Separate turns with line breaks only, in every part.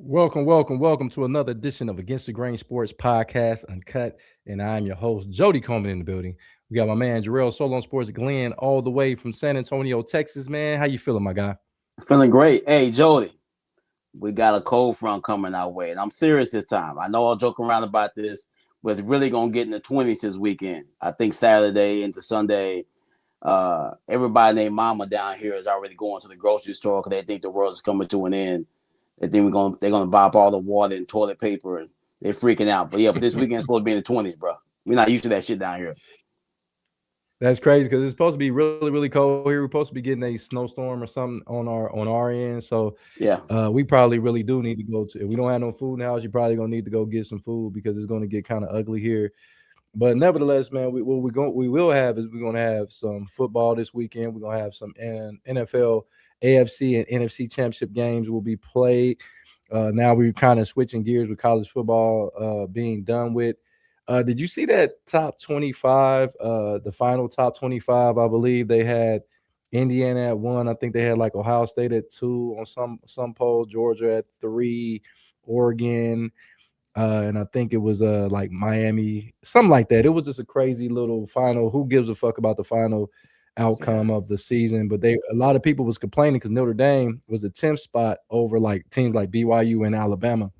Welcome to another edition of Against the Grain Sports Podcast, Uncut. And I'm your host, Jody Coleman, in the building. We got my man, Jarrell Solon Sports Glenn, all the way from San Antonio, Texas, man. How you feeling, my guy?
Feeling great. Hey, Jody, we got a cold front coming our way, and I'm serious this time. I know I'll joke around about this, but it's really going to get in the 20s this weekend. I think Saturday into Sunday, everybody named Mama down here is already going to the grocery store because they think the world is coming to an end. They think they're gonna buy up all the water and toilet paper, and they're freaking out. But this weekend's supposed to be in the 20s, bro. We're not used to that shit down here.
That's crazy because it's supposed to be really cold here. We're supposed to be getting a snowstorm or something on our end. So
Yeah.
we probably really do need to go to. If we don't have no food in the house, you're probably gonna need to go get some food because it's gonna get kind of ugly here. But nevertheless, man, we will have is we're gonna have some football this weekend. We're gonna have some NFL, AFC, and NFC championship games will be played. Now we're kind of switching gears with college football being done with. Did you see that top 25? The final top 25, I believe they had Indiana at 1. I think they had like Ohio State at 2 on some poll, Georgia at 3, Oregon. And I think it was like Miami, something like that. It was just a crazy little final. Who gives a fuck about the final outcome of the season? But a lot of people was complaining because Notre Dame was the 10th spot over like teams like BYU and Alabama,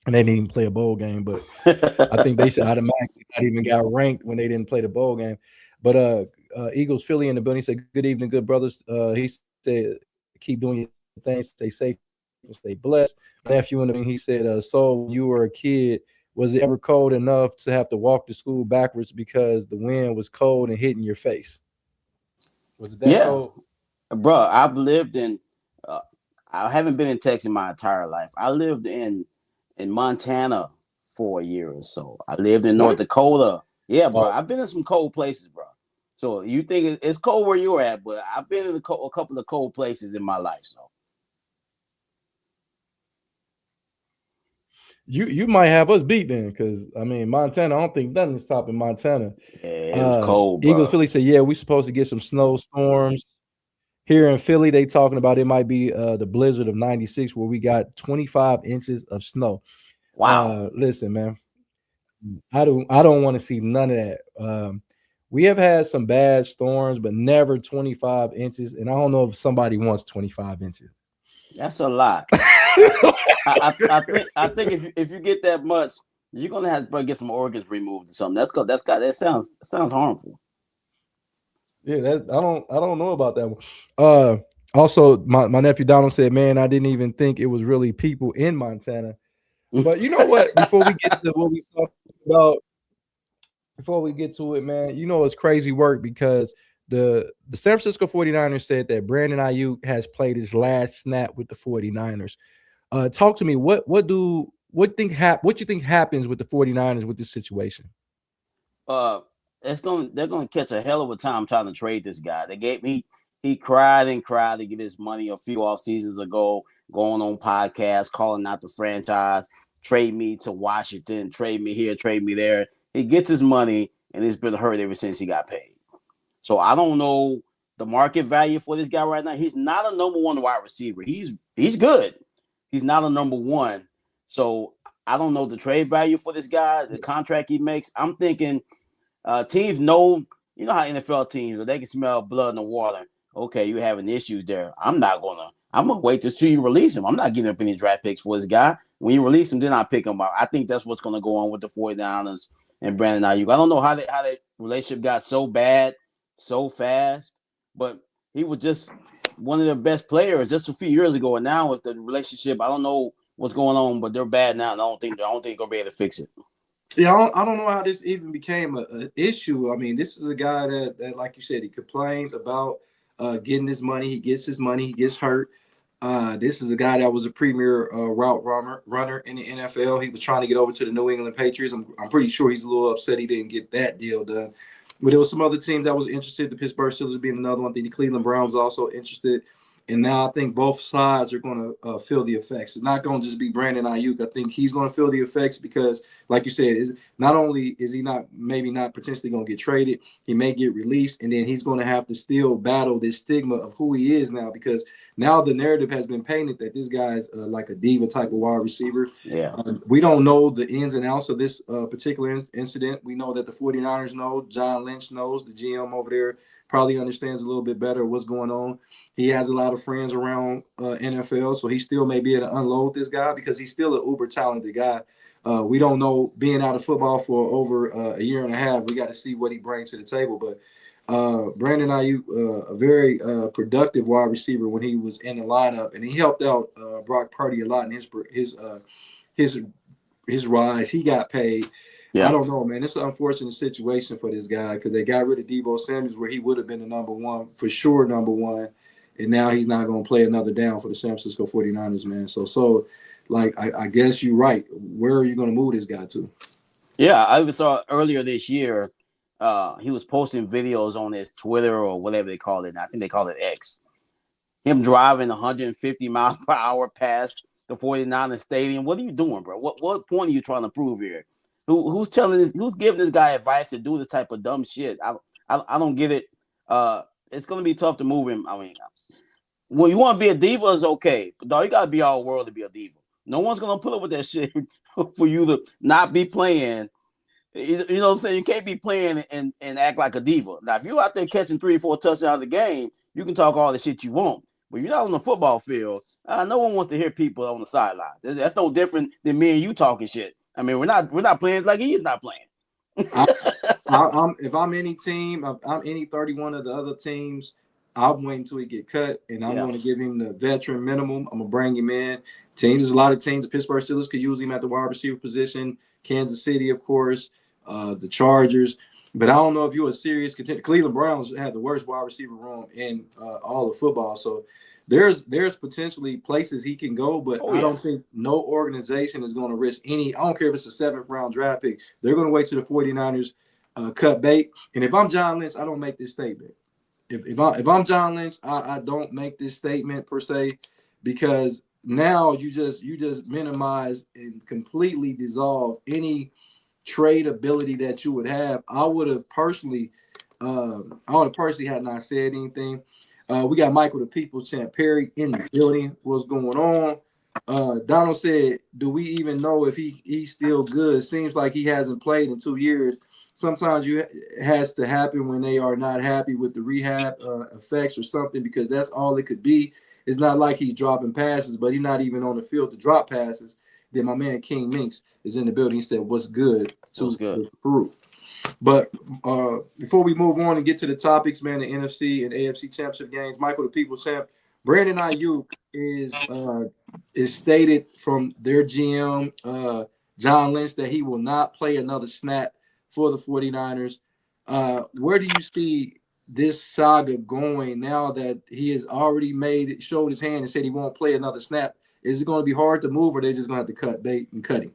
and they didn't even play a bowl game. But I think they should automatically not even got ranked when they didn't play the bowl game. But Eagles Philly in the building, he said, "Good evening, good brothers." He said, "Keep doing your things, stay safe and stay blessed." My nephew in the building, he said, "So when you were a kid, was it ever cold enough to have to walk to school backwards because the wind was cold and hitting your face? Was it that
Yeah,
cold?"
bro. Uh, I haven't been in Texas my entire life. I lived in Montana for a year or so. I lived in North
What?
Dakota. Yeah, bro.
Oh,
I've been in some cold places, bro. So you think it's cold where you're at, but I've been in a couple of cold places in my life. So
you might have us beat then, because I mean Montana. I don't think nothing is topping Montana.
yeah, it was cold,
Eagles
bro.
Philly said, "Yeah, we supposed to get some snowstorms." Here in Philly, they talking about it might be the blizzard of '96 where we got 25 inches of snow.
Wow.
Listen, man, I don't want to see none of that. We have had some bad storms, but never 25 inches, and I don't know if somebody wants 25 inches.
That's a lot. I think if you get that much, you're gonna have to probably get some organs removed or something. That sounds harmful.
Yeah, I don't know about that one. Also, my nephew Donald said, "Man, I didn't even think it was really people in Montana." But you know what? Before we get to what we talking about, before we get to it, man, it's crazy work because the San Francisco 49ers said that Brandon Ayuk has played his last snap with the 49ers. Talk to me. What you think happens with the 49ers with this situation?
uh they're gonna catch a hell of a time trying to trade this guy. He cried and cried to get his money a few off seasons ago, going on podcasts, calling out the franchise, trade me to Washington, trade me here, trade me there. He gets his money and it's been hurt ever since he got paid. So I don't know the market value for this guy right now. He's not a number one wide receiver. He's good. He's not a number one. So I don't know the trade value for this guy, the contract he makes. I'm thinking teams know, you know how NFL teams, they can smell blood in the water. Okay, you're having issues there. I'm gonna wait to see you release him. I'm not giving up any draft picks for this guy. When you release him, then I pick him up. I think that's what's gonna go on with the 49ers and Brandon Ayuk. I don't know how that relationship got so bad so fast, but he was just one of the best players just a few years ago. And now with the relationship, I don't know what's going on, but they're bad now. And I don't think they're gonna be able to fix it.
Yeah, I don't know how this even became an issue. I mean, this is a guy that, like you said, he complains about getting his money. He gets his money. He gets hurt. This is a guy that was a premier route runner in the NFL. He was trying to get over to the New England Patriots. I'm pretty sure he's a little upset he didn't get that deal done. But there was some other teams that was interested. The Pittsburgh Steelers being another one. I think the Cleveland Browns also interested. And now I think both sides are going to feel the effects. It's not going to just be Brandon Ayuk. I think he's going to feel the effects because, like you said, not only is he not potentially going to get traded, he may get released, and then he's going to have to still battle this stigma of who he is now, because now the narrative has been painted that this guy's like a diva type of wide receiver.
Yeah.
We don't know the ins and outs of this particular incident. We know that the 49ers know, John Lynch knows, the GM over there probably understands a little bit better what's going on. He has a lot of friends around NFL, so he still may be able to unload this guy because he's still an uber talented guy. We don't know, being out of football for over a year and a half, we got to see what he brings to the table. But Brandon Ayuk, a very productive wide receiver when he was in the lineup, and he helped out Brock Purdy a lot in his rise. He got paid. Yeah. I don't know, man. It's an unfortunate situation for this guy because they got rid of Deebo Samuels, where he would have been the number one, for sure, number one. And now he's not going to play another down for the San Francisco 49ers, man. So like, I guess you're right. Where are you going to move this guy to?
Yeah, I even saw earlier this year, he was posting videos on his Twitter or whatever they call it. I think they call it X. Him driving 150 miles per hour past the 49ers stadium. What are you doing, bro? What point are you trying to prove here? Who's giving this guy advice to do this type of dumb shit? I don't get it. It's gonna be tough to move him. I mean, when you want to be a diva, is okay, but dog, you gotta be all world to be a diva. No one's gonna put up with that shit for you to not be playing. You know what I'm saying? You can't be playing and act like a diva. Now, if you're out there catching 3 or 4 touchdowns a game, you can talk all the shit you want. But you're not on the football field. No one wants to hear people on the sideline. That's no different than me and you talking shit. I mean, we're not playing like he is not playing.
If I'm any team, I'm any 31 of the other teams, I'm waiting until he get cut, and I'm going to give him the veteran minimum. I'm going to bring him in. There's a lot of teams. The Pittsburgh Steelers could use him at the wide receiver position. Kansas City, of course, the Chargers. But I don't know if you're a serious contender. Cleveland Browns had the worst wide receiver room in all of football. So there's potentially places he can go, but I don't think no organization is going to risk any. I don't care if it's a 7th round draft pick. They're going to wait till the 49ers cut bait. And if I'm John Lynch, I don't make this statement. If I'm John Lynch, I don't make this statement per se, because now you just minimize and completely dissolve any trade ability that you would have. I would have personally had not said anything. We got Michael the People's Champ Perry in the building. What's going on? Donald said, do we even know if he's still good? Seems like he hasn't played in 2 years. Sometimes it has to happen when they are not happy with the rehab effects or something, because that's all it could be. It's not like he's dropping passes, but he's not even on the field to drop passes. Then my man King Minks is in the building. He said, what's good to the crew? But before we move on and get to the topics, man, the NFC and AFC championship games, Michael the People's Champ, Brandon Ayuk is stated from their GM, John Lynch, that he will not play another snap for the 49ers. Where do you see this saga going now that he has already showed his hand and said he won't play another snap? Is it going to be hard to move, or are they just going to have to cut bait and cut him?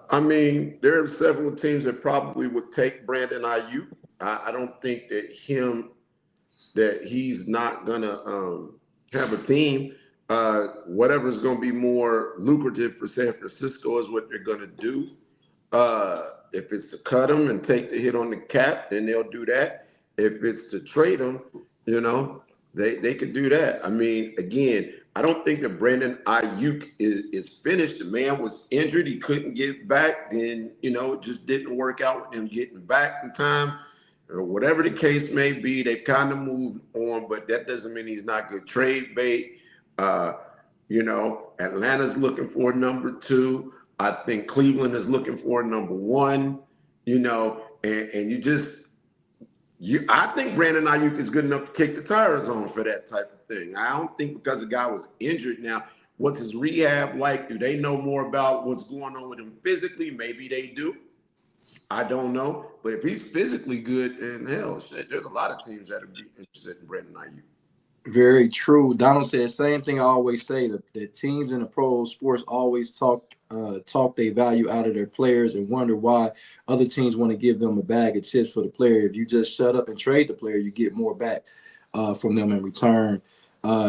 I mean, there are several teams that probably would take Brandon Ayuk. I don't think that he's not going to have a team. Whatever's going to be more lucrative for San Francisco is what they're going to do. If it's to cut him and take the hit on the cap, then they'll do that. If it's to trade him, they could do that. I mean, again, I don't think that Brandon Ayuk is finished. The man was injured. He couldn't get back. Then, it just didn't work out with him getting back in time. Or whatever the case may be, they've kind of moved on, but that doesn't mean he's not good trade bait. Atlanta's looking for number 2. I think Cleveland is looking for number 1, I think Brandon Ayuk is good enough to kick the tires on for that type of thing. I don't think because the guy was injured. Now, what's his rehab like? Do they know more about what's going on with him physically? Maybe they do. I don't know. But if he's physically good, then hell, shit, there's a lot of teams that would be interested in Brandon Ayuk.
Very true. Donald said the same thing I always say, that teams in the pro sports always talk their value out of their players and wonder why other teams want to give them a bag of chips for the player. If you just shut up and trade the player, you get more back from them in return.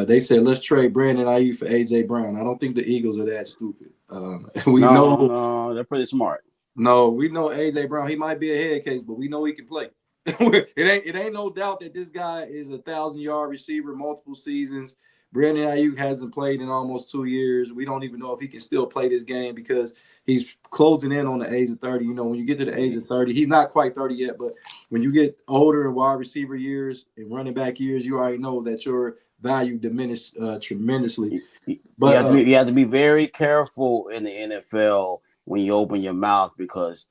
They said let's trade Brandon Ayuk for AJ Brown. I don't think the Eagles are that stupid.
No, they're pretty smart.
No, we know AJ Brown. He might be a head case, but we know he can play. it ain't no doubt that this guy is a 1,000-yard receiver, multiple seasons. Brandon Ayuk hasn't played in almost 2 years. We don't even know if he can still play this game because he's closing in on the age of 30. You know, when you get to the age of 30, he's not quite 30 yet, but when you get older in wide receiver years and running back years, you already know that your value diminished tremendously. But
you have to be very careful in the NFL when you open your mouth because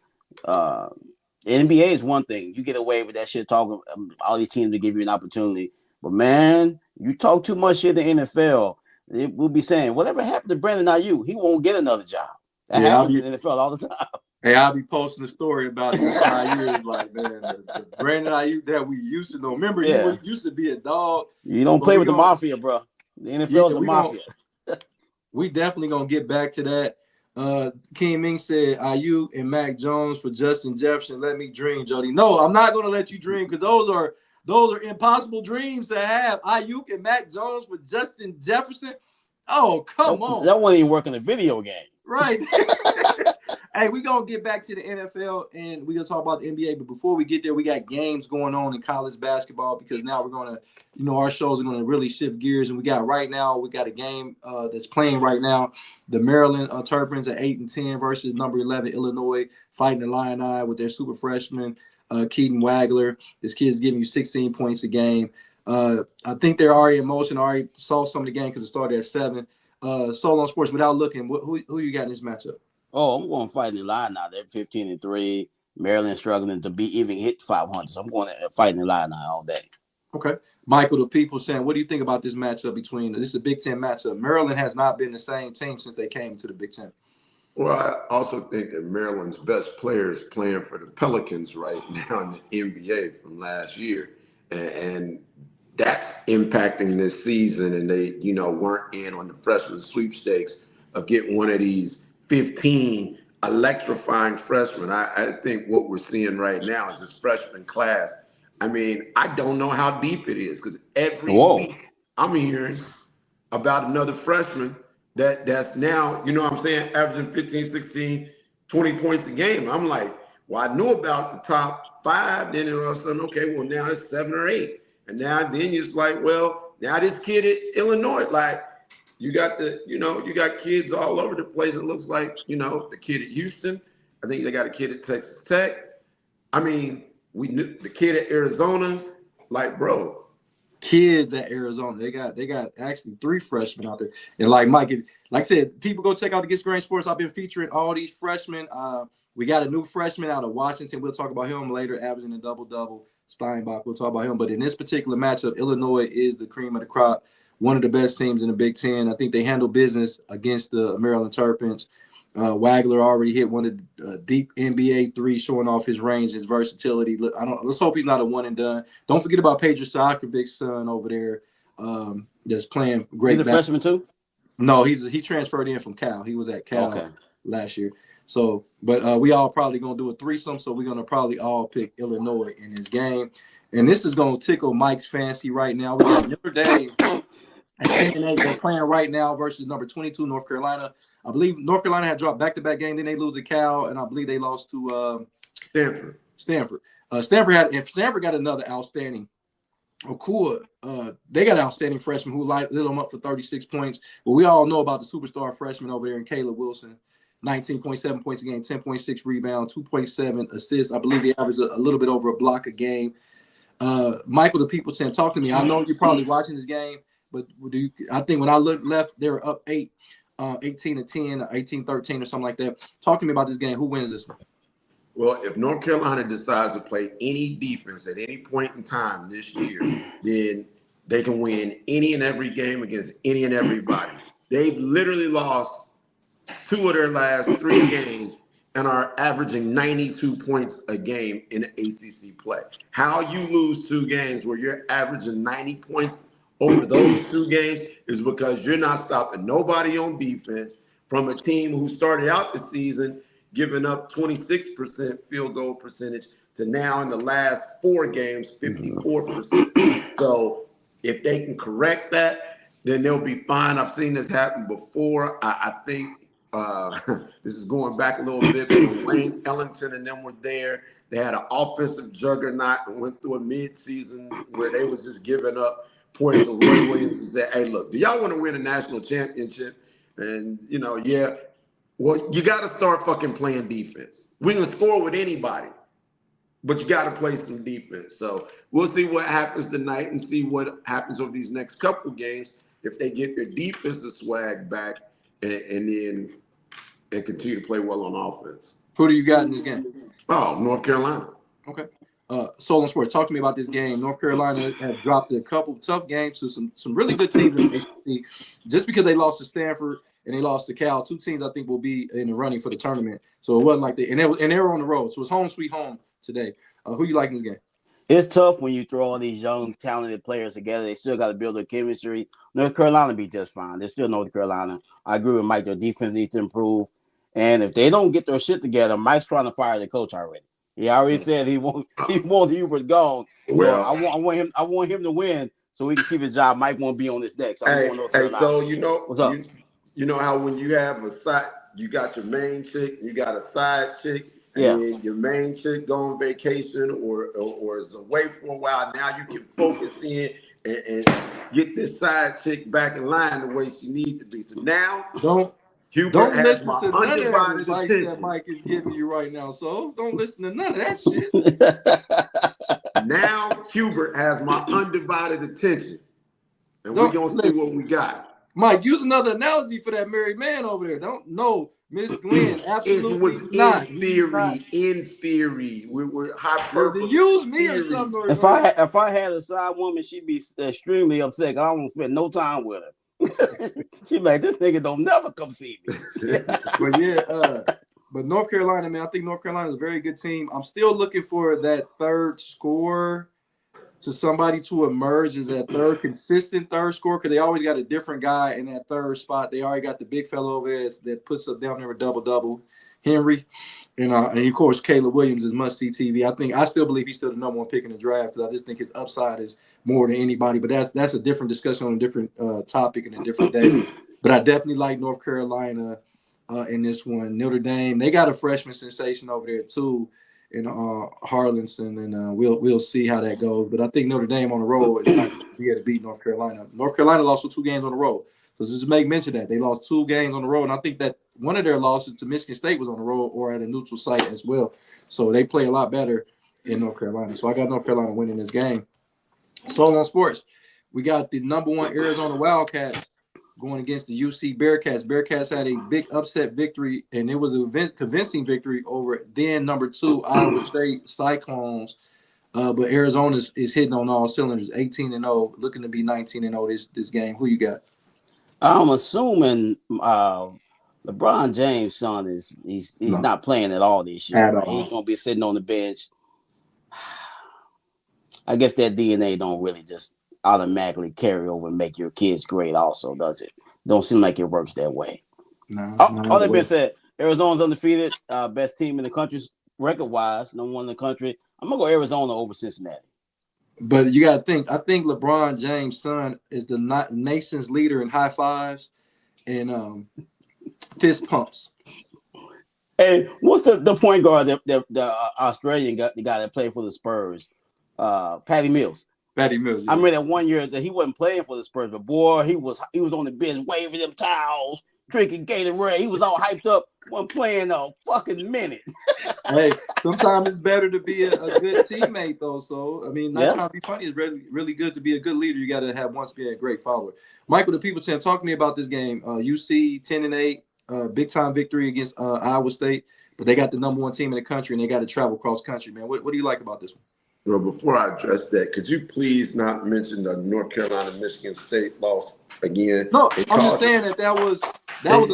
NBA is one thing. You get away with that shit talking. All these teams will give you an opportunity. But, man, you talk too much shit in the NFL, we'll be saying, whatever happened to Brandon Ayuk, he won't get another job. That happens in the NFL all the time.
Hey, I'll be posting a story about it in 5 years. Like, man, the Brandon Ayuk that we used to know. Remember, he used to be a dog.
You don't play with the mafia, bro. The NFL is the mafia.
We definitely going to get back to that. King Ming said, Ayuk and Mac Jones for Justin Jefferson. Let me dream, Jody. No, I'm not going to let you dream because those are impossible dreams to have. Ayuk and Mac Jones for Justin Jefferson. Oh, come on.
That wasn't even working the video game.
Right. Hey, we're going to get back to the NFL and we're going to talk about the NBA. But before we get there, we got games going on in college basketball because now we're going to, our shows are going to really shift gears. And we got a game that's playing right now. The Maryland Terrapins at 8-10 versus number 11 Illinois fighting the Illini with their super freshman, Keaton Wagler. This kid's giving you 16 points a game. I think they're already in motion. I already saw some of the game because it started at 7. Solo on Sports, without looking, who you got in this matchup?
Oh, I'm going to fight in the line now. They're 15-3. Maryland struggling to even hit 500. So I'm going to fight in the line now all day.
Okay. Michael, the people saying, what do you think about this matchup this is a Big Ten matchup. Maryland has not been the same team since they came to the Big Ten.
Well, I also think that Maryland's best player is playing for the Pelicans right now in the NBA from last year. And that's impacting this season. And they, weren't in on the freshman sweepstakes of getting one of these 15 electrifying freshmen. I think what we're seeing right now is this freshman class. I mean, I don't know how deep it is because every week I'm hearing about another freshman that's now, averaging 15, 16, 20 points a game. I'm like, well, I knew about the top 5. Then all of a sudden, okay, well, now it's 7 or 8. And then it's like, well, now this kid at Illinois, like, you got you got kids all over the place. It looks like, the kid at Houston. I think they got a kid at Texas Tech. I mean, we knew the kid at Arizona. Like, bro.
Kids at Arizona. They got actually 3 freshmen out there. And like Mike, like I said, people go check out the Get Grain Sports. I've been featuring all these freshmen. We got a new freshman out of Washington. We'll talk about him later, averaging a double-double. Steinbach, we'll talk about him. But in this particular matchup, Illinois is the cream of the crop. One of the best teams in the Big Ten. I think they handle business against the Maryland Terrapins. Wagler already hit one of the deep NBA threes, showing off his range, his versatility. Let's hope he's not a one and done. Don't forget about Pedro Stojakovic's son over there that's playing great.
He's a freshman too?
No, he transferred in from Cal. He was at Cal last year. So, but we all probably going to do a threesome, so we're going to probably all pick Illinois in this game. And this is going to tickle Mike's fancy right now. We got Notre Dame. They're playing right now versus number 22 North Carolina. I believe North Carolina had dropped back-to-back game. Then they lose to Cal, and I believe they lost to
Stanford.
Stanford got another outstanding. Okua, they got an outstanding freshman who lit them up for 36 points. But we all know about the superstar freshman over there in Caleb Wilson. 19.7 points a game, 10.6 rebounds, 2.7 assists. I believe they average a little bit over a block a game. Michael, the people saying, talk to me. I know you're probably watching this game. But I think when I looked left, they were up 18-10, 18-13 or something like that. Talk to me about this game. Who wins this one?
Well, if North Carolina decides to play any defense at any point in time this year, then they can win any and every game against any and everybody. They've literally lost 2 of their last 3 games and are averaging 92 points a game in the ACC play. How you lose 2 games where you're averaging 90 points over those 2 games is because you're not stopping nobody on defense from a team who started out the season giving up 26% field goal percentage to now in the last 4 games, 54%. So if they can correct that, then they'll be fine. I've seen this happen before. I think this is going back a little bit when Wayne Ellington and them were there. They had an offensive juggernaut and went through a mid-season where they was just giving up points to Roy Williams and said, hey, look, do y'all want to win a national championship? And, yeah, well, you got to start fucking playing defense. We can score with anybody, but you got to play some defense. So we'll see what happens tonight and see what happens over these next couple games if they get their defensive swag back and continue to play well on offense.
Who do you got in this game?
Oh, North Carolina.
Okay. Solon Sports, talk to me about this game. North Carolina have dropped a couple tough games to some really good teams in the ACC. Just because they lost to Stanford and they lost to Cal, two teams I think will be in the running for the tournament. So it wasn't like they were on the road. So it's home sweet home today. Who you like in this game?
It's tough when you throw all these young, talented players together. They still got to build their chemistry. North Carolina be just fine. They're still North Carolina. I agree with Mike. Their defense needs to improve. And if they don't get their shit together, Mike's trying to fire the coach already. He already said he wants Hubert gone. So I want him to win so he can keep his job. Mike won't be on this deck. So
so
what's up?
You know how when you have a side, you got your main chick, you got a side chick, and then your main chick go on vacation or is away for a while. Now you can focus in and get this side chick back in line the way she needs to be. So now
Don't listen to none of that advice that Mike is giving you right now. So don't listen to none of that shit.
Now Hubert has my undivided attention, and we're gonna see what we got.
Mike, use another analogy for that married man over there. Don't know, Miss Glenn. Absolutely
it was
not.
In theory, we're hyperbole.
Use me or something.
If I had a side woman, she'd be extremely upset. I don't spend no time with her. She like, this nigga don't never come see me.
But North Carolina, man, I think North Carolina is a very good team. I'm still looking for that third scorer to somebody to emerge as that consistent third scorer, because they always got a different guy in that third spot. They already got the big fellow over there that puts up down there a double-double, Henry. And of course, Caleb Williams is must-see TV. I still believe he's still the number one pick in the draft because I just think his upside is more than anybody. But that's a different discussion on a different topic and a different day. But I definitely like North Carolina in this one. Notre Dame, they got a freshman sensation over there too in Harlinson, and we'll see how that goes. But I think Notre Dame on the road is not going to be able to beat North Carolina. North Carolina lost 2 games on the road. So just make mention that they lost 2 games on the road, and I think that one of their losses to Michigan State was on the road or at a neutral site as well. So they play a lot better in North Carolina. So I got North Carolina winning this game. So on sports, we got the number 1 Arizona Wildcats going against the UC Bearcats. Bearcats had a big upset victory, and it was a convincing victory over then number 2 Iowa State Cyclones. But Arizona is hitting on all cylinders, 18-0, looking to be 19-0 this game. Who you got?
I'm assuming LeBron James' son he's not playing at all this year. Right? He's gonna be sitting on the bench. I guess that DNA don't really just automatically carry over and make your kids great. Also, does it? Don't seem like it works that way.
No.
All that being said, Arizona's undefeated, best team in the country record-wise, number 1 in the country. I'm gonna go Arizona over Cincinnati.
But you got to think, I think LeBron James' son is the nation's leader in high fives and fist pumps.
Hey, what's the point guard, the Australian guy, the guy that played for the Spurs? Patty Mills.
Patty Mills. Yeah.
I remember that one year that he wasn't playing for the Spurs, but boy, he was on the bench waving them towels, drinking Gatorade. He was all hyped up, wasn't playing a fucking minute.
Hey, sometimes it's better to be a good teammate, though. So, I mean, not trying to be funny. It's really, really good to be a good leader. You got to have once be a great follower. Michael, the people saying, talk to me about this game. UC 10-8, big time victory against Iowa State, but they got the number 1 team in the country and they got to travel cross country, man. What do you like about this one?
Well, before I address that, could you please not mention the North Carolina-Michigan State loss again?
No, I'm just saying that was a loss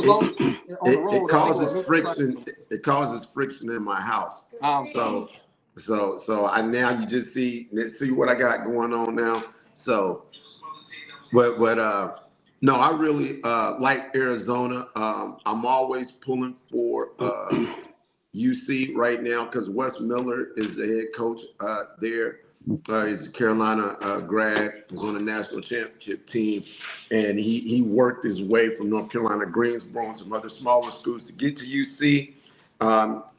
on the road.
It causes friction. It causes friction in my house. So I now you just see what I got going on now. So, but no, I really like Arizona. I'm always pulling for UC right now because Wes Miller is the head coach there. He's a Carolina grad. Was on the national championship team, and he worked his way from North Carolina, Greensboro, and some other smaller schools to get to UC.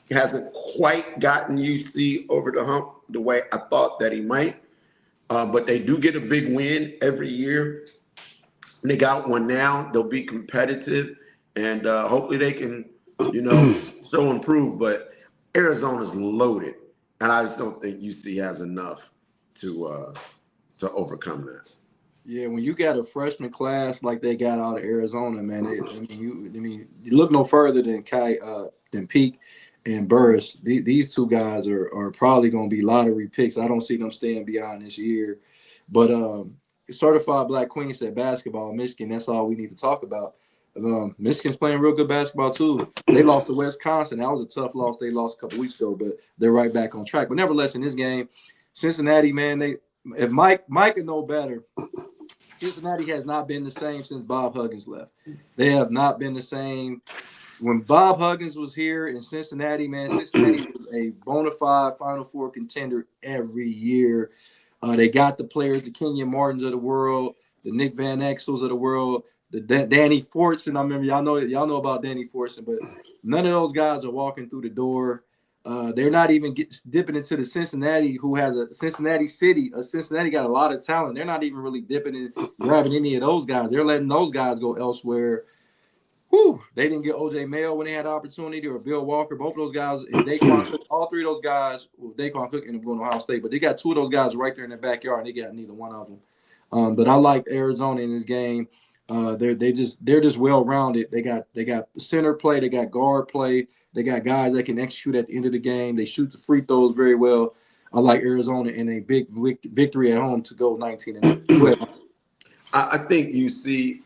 He hasn't quite gotten UC over the hump the way I thought that he might, but they do get a big win every year. They got one now. They'll be competitive, and hopefully they can, so improve. But Arizona's loaded, and I just don't think UC has enough to overcome that.
Yeah, when you got a freshman class like they got out of Arizona, man, you look no further than Peak and Burris. These two guys are probably going to be lottery picks. I don't see them staying beyond this year. But certified Black Queen said basketball, Michigan. That's all we need to talk about. Michigan's playing real good basketball too. They lost to Wisconsin. That was a tough loss. They lost a couple weeks ago, but they're right back on track. But nevertheless, in this game, Cincinnati, man, if Mike can know better, Cincinnati has not been the same since Bob Huggins left. They have not been the same. When Bob Huggins was here in Cincinnati, man, Cincinnati was a bona fide Final Four contender every year. They got the players, the Kenyon Martins of the world, the Nick Van Exels of the world, the Danny Fortson. I remember y'all know about Danny Fortson, but none of those guys are walking through the door. They're not even dipping into the Cincinnati, who has a Cincinnati city. Cincinnati got a lot of talent. They're not even really dipping in grabbing any of those guys. They're letting those guys go elsewhere. They didn't get OJ Mayo when they had the opportunity, or Bill Walker. Both of those guys, and Daquan Cook, all three of those guys, Daquan Cook ended up going to Ohio State, but they got two of those guys right there in their backyard, and they got neither one of them. But I like Arizona in this game. They're just well rounded. They got center play, they got guard play, they got guys that can execute at the end of the game. They shoot the free throws very well. I like Arizona in a big victory at home to go 19-12.
I think UC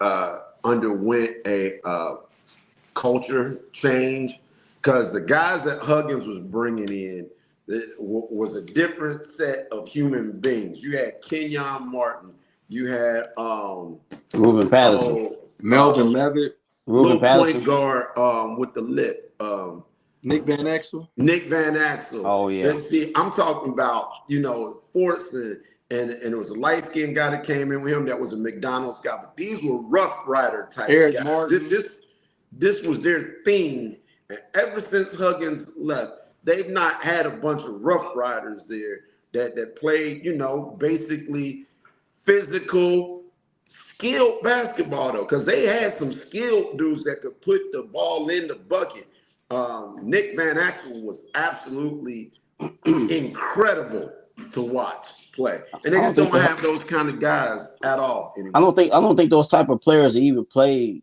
underwent a culture change because the guys that Huggins was bringing in was a different set of human beings. You had Kenyon Martin, you had
Ruben Patterson,
Melvin Levitt,
Ruben Patterson,
point guard with the lip,
Nick Van Exel.
Oh yeah. See, I'm talking about Fortson. And it was a light-skinned guy that came in with him that was a McDonald's guy. But these were Rough Rider type guys.
Martin.
This was their thing. And ever since Huggins left, they've not had a bunch of Rough Riders there that played, basically physical, skilled basketball, though. Because they had some skilled dudes that could put the ball in the bucket. Nick Van Exel was absolutely incredible to watch play, and they just don't have those kind of guys at all anymore.
I don't think those type of players even play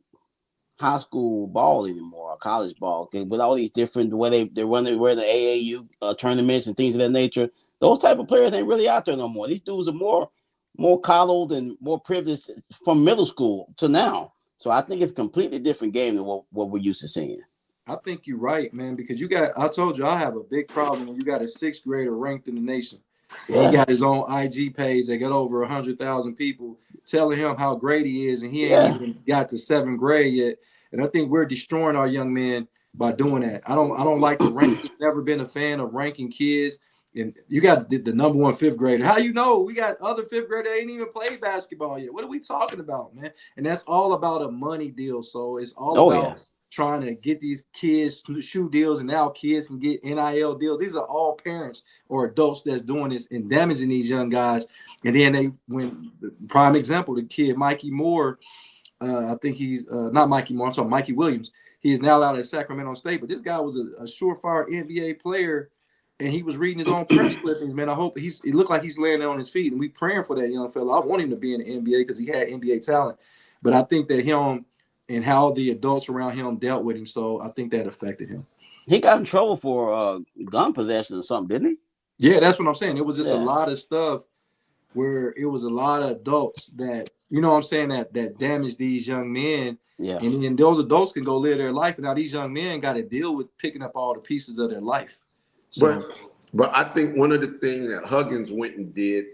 high school ball anymore, or college ball. Okay? With all these different wear the AAU tournaments and things of that nature, those type of players ain't really out there no more. These dudes are more coddled and more privileged from middle school to now. So I think it's a completely different game than what we're used to seeing.
I think you're right, man, because I told you I have a big problem when you got a sixth grader ranked in the nation. Yeah. He got his own IG page that got over 100,000 people telling him how great he is, and he ain't even got to seventh grade yet. And I think we're destroying our young men by doing that. I don't like to rank. Never been a fan of ranking kids. And you got the number one fifth grader. How we got other fifth grader that ain't even played basketball yet? What are we talking about, man? And that's all about a money deal. So it's all about trying to get these kids shoe deals, and now kids can get NIL deals. These are all parents or adults that's doing this and damaging these young guys. And then prime example, the kid Mikey Moore, I think he's not Mikey Moore, I'm talking Mikey Williams. He is now out at Sacramento State, but this guy was a surefire NBA player, and he was reading his own press clippings, man. I hope it looked like he's landing on his feet, and we praying for that young fella. I want him to be in the NBA because he had NBA talent, but I think that him and how the adults around him dealt with him, so I think that affected him.
He got in trouble for gun possession or something, didn't
he? Yeah, that's what I'm saying. It was just a lot of stuff where it was a lot of adults that, that damaged these young men. Yeah. And then those adults can go live their life, and now these young men got to deal with picking up all the pieces of their life. So,
but I think one of the things that Huggins went and did,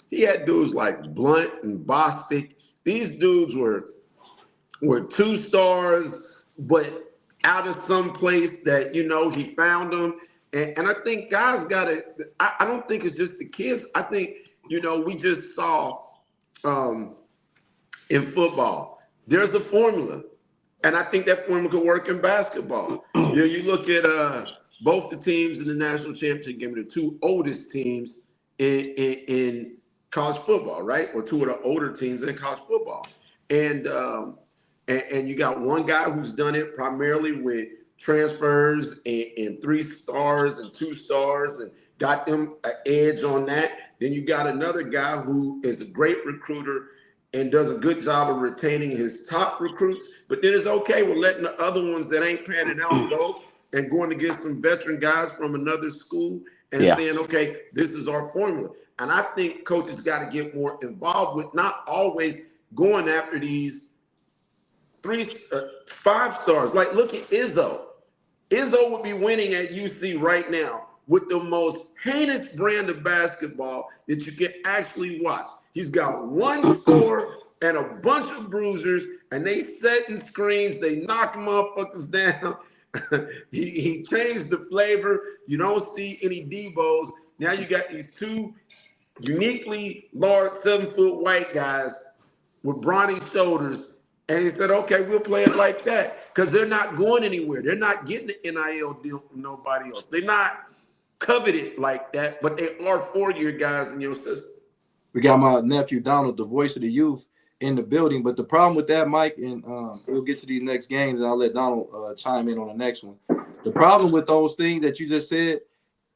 he had dudes like Blunt and Bostic. These dudes were 2 stars, but out of some place that, he found them, And I think guys got to, I don't think it's just the kids. I think, we just saw in football, there's a formula. And I think that formula could work in basketball. You look at both the teams in the national championship game, the two oldest teams in college football, right? Or two of the older teams in college football. And you got one guy who's done it primarily with transfers and 3 stars and 2 stars and got them an edge on that. Then you got another guy who is a great recruiter and does a good job of retaining his top recruits, but then it's okay with letting the other ones that ain't panning out go and going to get some veteran guys from another school and saying, okay, this is our formula. And I think coaches got to get more involved with not always going after these 5 stars. Like, look at Izzo. Izzo would be winning at UC right now with the most heinous brand of basketball that you can actually watch. He's got 1 score and a bunch of bruisers, and they setting screens. They knock motherfuckers down. he changed the flavor. You don't see any Debos. Now you got these 2 uniquely large 7-foot white guys with brawny shoulders. And he said, okay, we'll play it like that because they're not going anywhere. They're not getting the NIL deal from nobody else. They're not coveted like that, but they are 4-year guys in your system.
We got my nephew Donald, the voice of the youth, in the building. But the problem with that, Mike, and we'll get to these next games, and I'll let Donald chime in on the next one. The problem with those things that you just said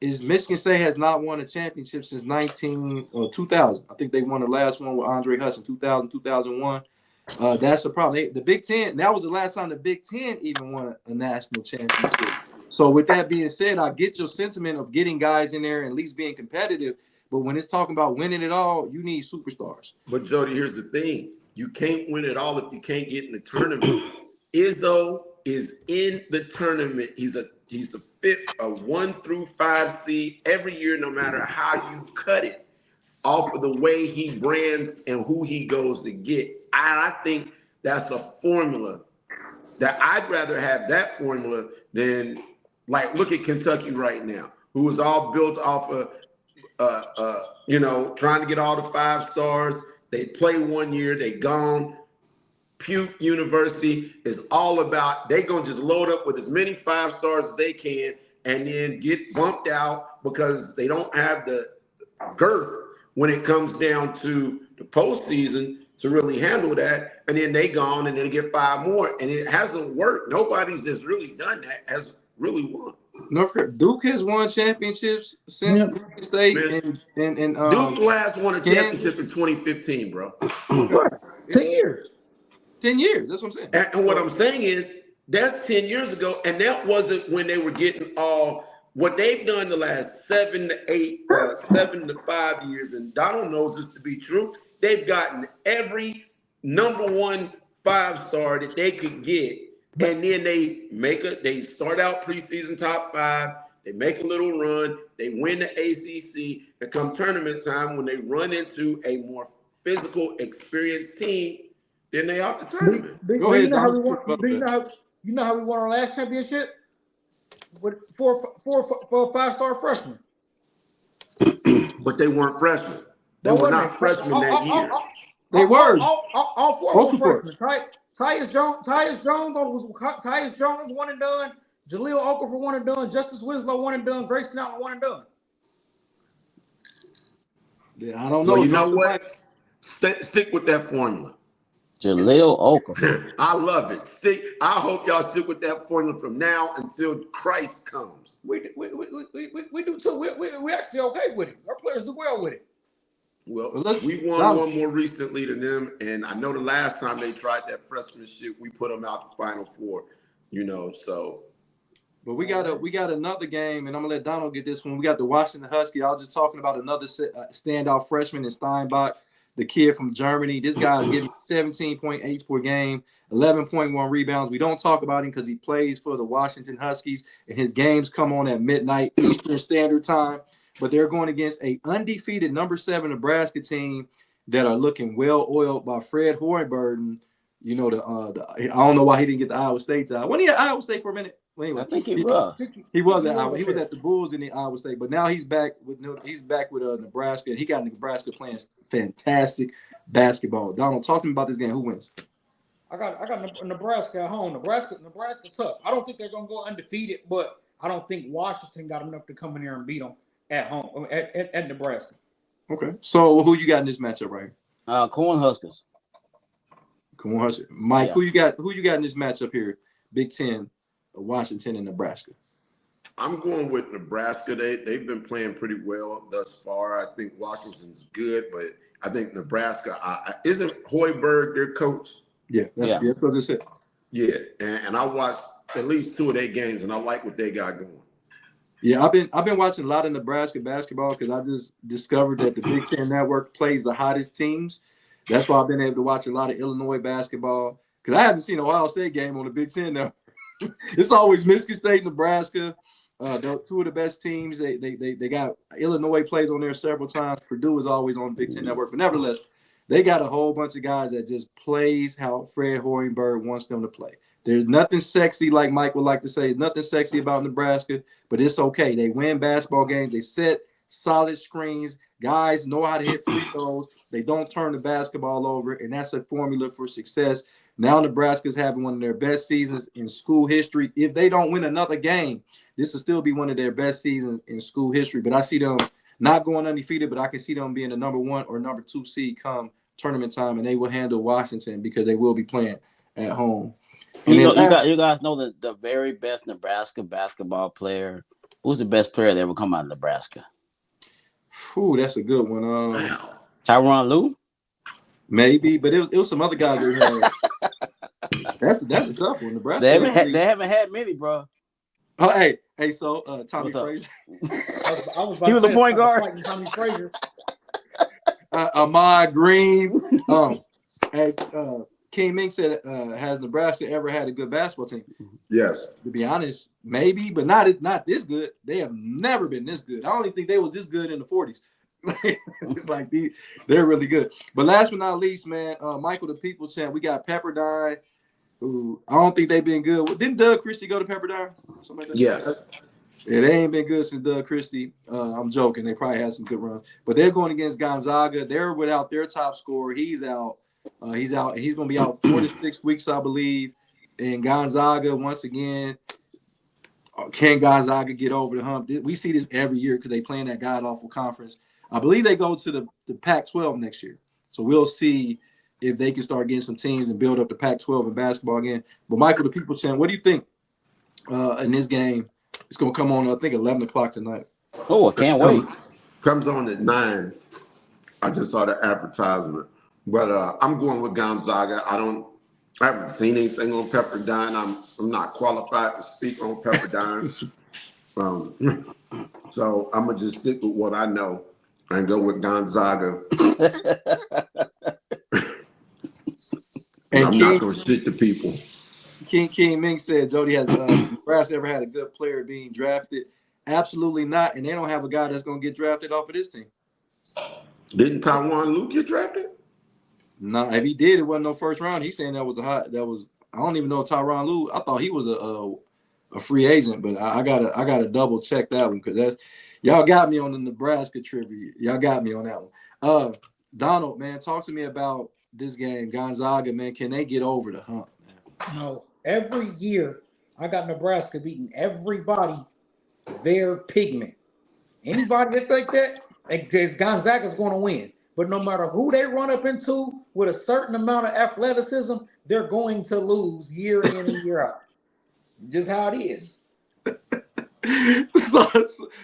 is Michigan State has not won a championship since 2000. I think they won the last one with Andre Hudson, 2000, 2001. That's the problem. The Big Ten, that was the last time the Big Ten even won a national championship. So with that being said, I get your sentiment of getting guys in there and at least being competitive. But when it's talking about winning it all, you need superstars.
But Jody, here's the thing. You can't win it all if you can't get in the tournament. Izzo is in the tournament. He's a 1 through 5 seed every year, no matter how you cut it, off of the way he brands and who he goes to get. And I think that's a formula that I'd rather have that formula than, like, look at Kentucky right now, who is all built off of trying to get all the 5 stars. They play 1 year, they gone. Puke University is all about, they gonna just load up with as many 5 stars as they can and then get bumped out because they don't have the girth when it comes down to the postseason to really handle that. And then they gone and then they get 5 more. And it hasn't worked. Nobody's that's really done that has really won.
Duke has won championships since Michigan State, and
Duke last won a championship in 2015, bro.
10 years.
10 years. That's what I'm saying.
And what I'm saying is that's 10 years ago, and that wasn't when they were getting all what they've done the last 7 to 5 years. And Donald knows this to be true. They've gotten every number 1 5-star that they could get. And then they start out preseason top 5. They make a little run. They win the ACC. And come tournament time, when they run into a more physical, experienced team, then they out the tournament.
Go ahead. You know how we won our last championship? With 4 5-star freshmen.
But they weren't freshmen. They were not freshmen that year.
They were.
All 4 were freshmen, right? Tyus Jones, 1 and done. Jaleel Okafor, 1 and done. Justice Winslow, 1 and done. Grayson Allen, 1 and done.
Yeah, I don't know.
Well, you know what? Stick with that formula.
Jaleel Okafor.
I love it. I hope y'all stick with that formula from now until Christ comes.
We do too. We actually okay with it. Our players do well with it.
Well, we won one more recently than them, and I know the last time they tried that freshman shit, we put them out the Final Four. So.
But we got another game, and I'm gonna let Donald get this one. We got the Washington Huskies. I was just talking about another standout freshman in Steinbach, the kid from Germany. This guy's getting 17.8 per game, 11.1 rebounds. We don't talk about him because he plays for the Washington Huskies, and his games come on at midnight Eastern Standard Time. But they're going against an undefeated number 7 Nebraska team that are looking well oiled by Fred Hoiberg. I don't know why he didn't get the Iowa State job. When he at Iowa State for a minute? Well, anyway,
I think he was.
He was at Iowa. He was at the Bulls in the Iowa State, but now he's back with Nebraska. He got Nebraska playing fantastic basketball. Donald, talk to me about this game. Who wins?
I got Nebraska at home. Nebraska tough. I don't think they're gonna go undefeated, but I don't think Washington got enough to come in here and beat them at home at Nebraska.
Okay, so who you got in this matchup right here?
Cornhuskers.
Cornhuskers. Mike,
Yeah.
who you got in this matchup here? Big Ten, Washington and Nebraska.
I'm going with Nebraska. They've been playing pretty well thus far. I think Washington's good, but I think Nebraska isn't Hoiberg their coach?
Yeah, that's what I said.
Yeah, and I watched at least 2 of their games, and I like what they got going.
Yeah, I've been watching a lot of Nebraska basketball because I just discovered that the Big Ten Network plays the hottest teams. That's why I've been able to watch a lot of Illinois basketball because I haven't seen an Ohio State game on the Big Ten Network. It's always Michigan State, Nebraska. They're 2 of the best teams. They got Illinois plays on there several times. Purdue is always on Big Ten Network, but nevertheless, they got a whole bunch of guys that just plays how Fred Hoiberg wants them to play. There's nothing sexy, like Mike would like to say, nothing sexy about Nebraska, but it's okay. They win basketball games. They set solid screens. Guys know how to hit free throws. They don't turn the basketball over, and that's a formula for success. Now Nebraska's having one of their best seasons in school history. If they don't win another game, this will still be one of their best seasons in school history. But I see them not going undefeated, but I can see them being the number 1 or number 2 seed come tournament time, and they will handle Washington because they will be playing at home. And
you guys know the very best Nebraska basketball player. Who's the best player that ever come out of Nebraska?
Ooh, that's a good one.
Tyronn Lue?
Maybe, but it was some other guys that had. That's a tough one. Nebraska.
They haven't had many, bro.
Oh, hey, so Tommy Frazier.
He was a point guard.
Tommy Frazier.
Ahmad Green. King Mink said, has Nebraska ever had a good basketball team?
Yes.
To be honest, maybe, but not this good. They have never been this good. I only think they were this good in the 40s. They're really good. But last but not least, man, Michael the People Champ, we got Pepperdine, who I don't think they've been good. Didn't Doug Christie go to Pepperdine? Something like that?
Yes.
Yeah, they ain't been good since Doug Christie. I'm joking. They probably had some good runs. But they're going against Gonzaga. They're without their top scorer. He's out. He's going to be out 4 to 6 weeks, I believe. And Gonzaga, once again, can Gonzaga get over the hump? We see this every year because they play in that god-awful conference. I believe they go to the Pac-12 next year. So we'll see if they can start getting some teams and build up the Pac-12 in basketball again. But Michael, the People Champ, what do you think in this game? It's going to come on, I think, 11 o'clock tonight.
Oh, I can't wait.
Comes on at 9. I just saw the advertisement. But I'm going with Gonzaga. I haven't seen anything on Pepperdine. I'm not qualified to speak on Pepperdine. So I'm going to just stick with what I know and go with Gonzaga.
And
I'm not going to shit the people.
King Ming said, Jody, has Nebraska ever had a good player being drafted? Absolutely not. And they don't have a guy that's going to get drafted off of this team.
Didn't Tyronn Lue get drafted?
No, if he did, it wasn't no first round. He's saying I don't even know Tyronn Lue. I thought he was a free agent, but I gotta double check that one because that's y'all got me on the Nebraska trivia. Y'all got me on that one. Donald, man, talk to me about this game. Gonzaga, man, can they get over the hump, man?
No, every year I got Nebraska beating everybody their pigment. Anybody that think that Gonzaga's going to win. But no matter who they run up into with a certain amount of athleticism, they're going to lose year in and year out. Just how it is.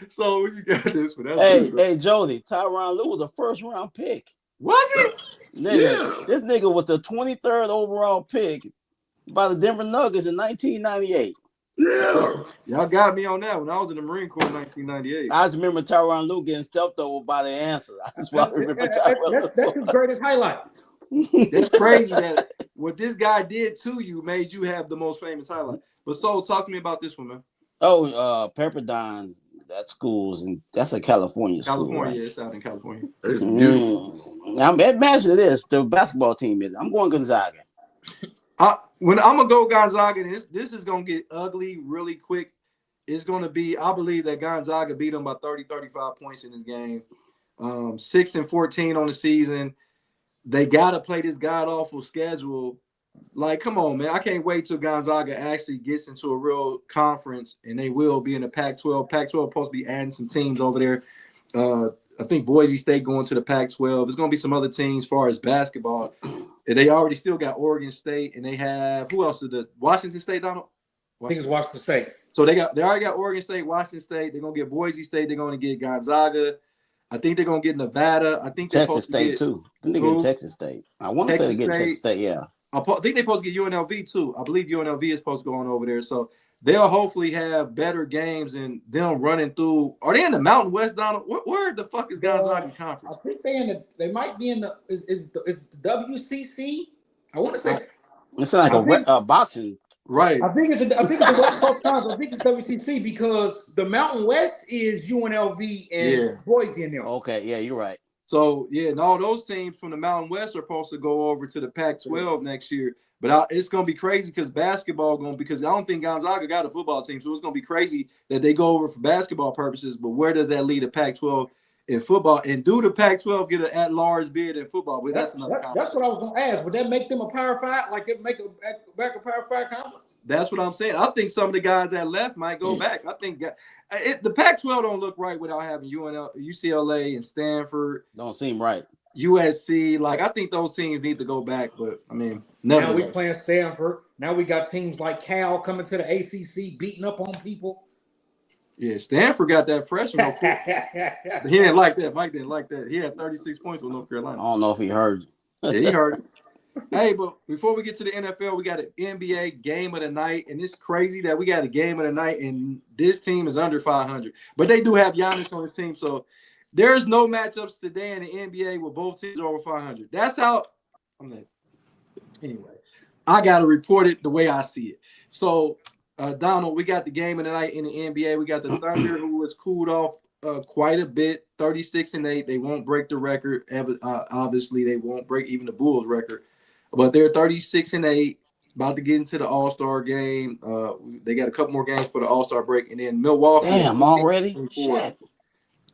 So you got this one.
Hey, Jody, Tyronn Lue was a first-round pick.
Was it?
Nigga, This nigga was the 23rd overall pick by the Denver Nuggets in 1998.
Yeah.
Y'all got me on that one. I was in the Marine Corps in 1998.
I just remember Tyronn Lue getting stepped over by the answers. That's why I remember Tyronn Lue.
That's his greatest highlight.
It's crazy that what this guy did to you made you have the most famous highlight. But so talk to me about this one, man.
Oh, Pepperdine, that's a California school.
California,
right?
It's out in California.
It's beautiful.
Imagine this, the basketball team is. I'm going Gonzaga.
When I'm gonna go Gonzaga, this is gonna get ugly really quick. It's gonna be, I believe that Gonzaga beat them by 30, 35 points in this game. 6-14 on the season. They gotta play this god awful schedule. Like, come on, man. I can't wait till Gonzaga actually gets into a real conference, and they will be in the Pac-12. Pac-12 supposed to be adding some teams over there. I think Boise State going to the Pac-12. There's going to be some other teams as far as basketball. And they already still got Oregon State, and they have, who else? Washington State, Donald?
I think it's Washington State.
So they already got Oregon State, Washington State. They're going to get Boise State. They're going to get Gonzaga. I think they're going to get Nevada. I think
Texas State, too. I think they get Texas State. I want to say they get Texas State, yeah.
I think they're supposed to get UNLV, too. I believe UNLV is supposed to go on over there. So they'll hopefully have better games than them running through. Are they in the Mountain West, Donald? Where the fuck is Gonzaga Conference?
I think they might be in the is the WCC. I want to say
it's like a boxing.
Right.
I think it's the West Coast Conference. I think it's WCC because the Mountain West is UNLV and Boise in there.
Okay, yeah, you're right.
So, and all those teams from the Mountain West are supposed to go over to the Pac-12 next year. But it's going to be crazy because because I don't think Gonzaga got a football team. So it's going to be crazy that they go over for basketball purposes. But where does that lead the Pac-12 in football? And do the Pac-12 get an at-large bid in football? But that's another conference.
That's what I was going to ask. Would that make them a Power 5? Like it make back a Power 5 conference?
That's what I'm saying. I think some of the guys that left might go back. I think the Pac-12 don't look right without having UCLA and Stanford.
Don't seem right.
USC, like I think those teams need to go back, but I mean,
now we playing Stanford. Now we got teams like Cal coming to the ACC, beating up on people.
Yeah, Stanford got that freshman. He didn't like that. Mike didn't like that. He had 36 points with North Carolina.
I don't know if he heard.
Yeah, he heard. Hey, but before we get to the NFL, we got an NBA game of the night, and it's crazy that we got a game of the night, and this team is under 500. But they do have Giannis on his team, so there's no matchups today in the NBA with both teams over 500. That's how anyway, I got to report it the way I see it. So, Donald, we got the game of the night in the NBA. We got the Thunder, who has cooled off quite a bit, 36-8. They won't break the record. Obviously, they won't break even the Bulls record. But they're 36-8, about to get into the All-Star game. They got a couple more games for the All-Star break. And then Milwaukee.
Damn, already? Shit.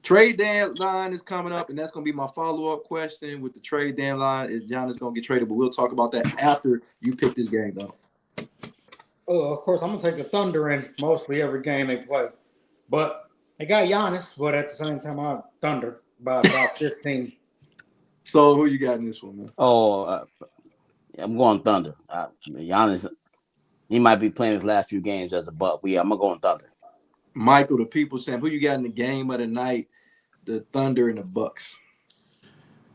Trade deadline is coming up, and that's going to be my follow-up question with the trade deadline. Is Giannis going to get traded? But we'll talk about that after you pick this game, though.
Of course, I'm going to take the Thunder in mostly every game they play. But they got Giannis, but at the same time, I'm Thunder by about 15.
So who you got in this one, man?
I'm going Thunder. Giannis, he might be playing his last few games as a Buck. But yeah, I'm going to go on Thunder.
Michael, the people saying, who you got in the game of the night? The Thunder and the Bucks.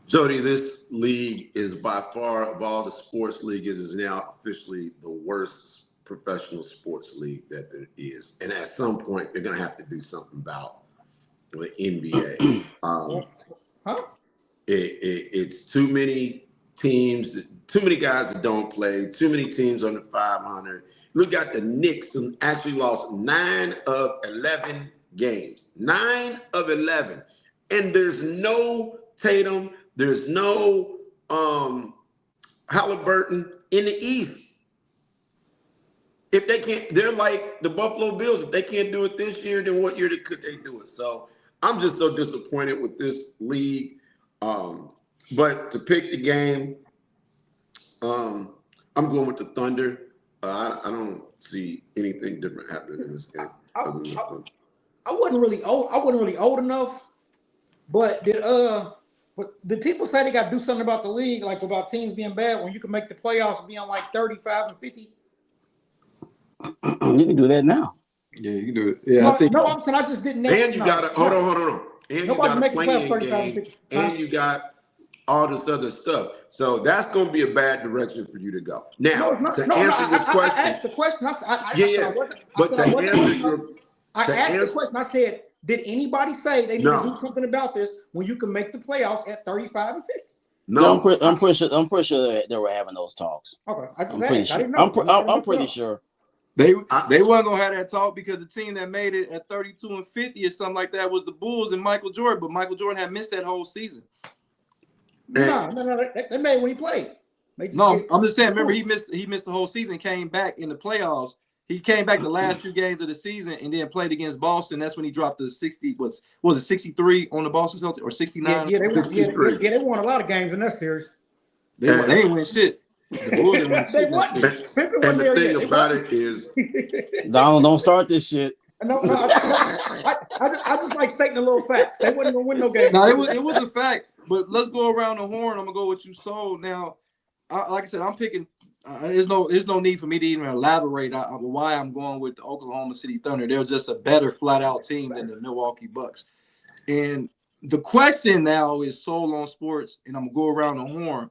Jody, this league is by far, of all the sports leagues, it is now officially the worst professional sports league that there is. And at some point, they're going to have to do something about the NBA. It's too many teams, too many guys that don't play, too many teams under 500. Look at the Knicks, who actually lost 9 of 11 games. 9 of 11. And there's no Tatum, there's no Halliburton in the East. If they can't, they're like the Buffalo Bills. If they can't do it this year, then what year could they do it? So I'm just so disappointed with this league. But to pick the game, I'm going with the Thunder. I don't see anything different happening in this game.
I wasn't really old enough, but did people say they got to do something about the league, like about teams being bad when you can make the playoffs being like 35 and 50?
You can do that now.
Yeah, you can do it. Yeah,
I'm saying I just didn't know.
And you got to hold on. And you got a playing game, and you got all this other stuff. So that's going to be a bad direction for you to go. Now, to answer your question. I asked the question.
I asked the question. I said, did anybody say they need to do something about this when you can make the playoffs at 35 and 50?
No, I'm pretty sure they were having those talks.
Okay,
I'm pretty sure.
They weren't gonna have that talk because the team that made it at 32 and 50 or something like that was the Bulls and Michael Jordan, but Michael Jordan had missed that whole season.
No, they made it when he played.
I'm just saying. Remember, he missed the whole season. Came back in the playoffs. He came back the last 2 games of the season and then played against Boston. That's when he dropped the 60. Was it 63 on the Boston Celtics or 69?
Yeah, they won a lot of games in that series.
They ain't win shit. The Bulls didn't win shit.
And the thing about it is,
Donald, don't start this shit.
No, I just like stating a little fact. They wasn't gonna win no game.
No, it was a fact. But let's go around the horn. I'm gonna go with you. So now, like I said, I'm picking. There's no need for me to even elaborate on why I'm going with the Oklahoma City Thunder. They're just a better flat out team than the Milwaukee Bucks. And the question now is Soul on Sports, and I'm gonna go around the horn.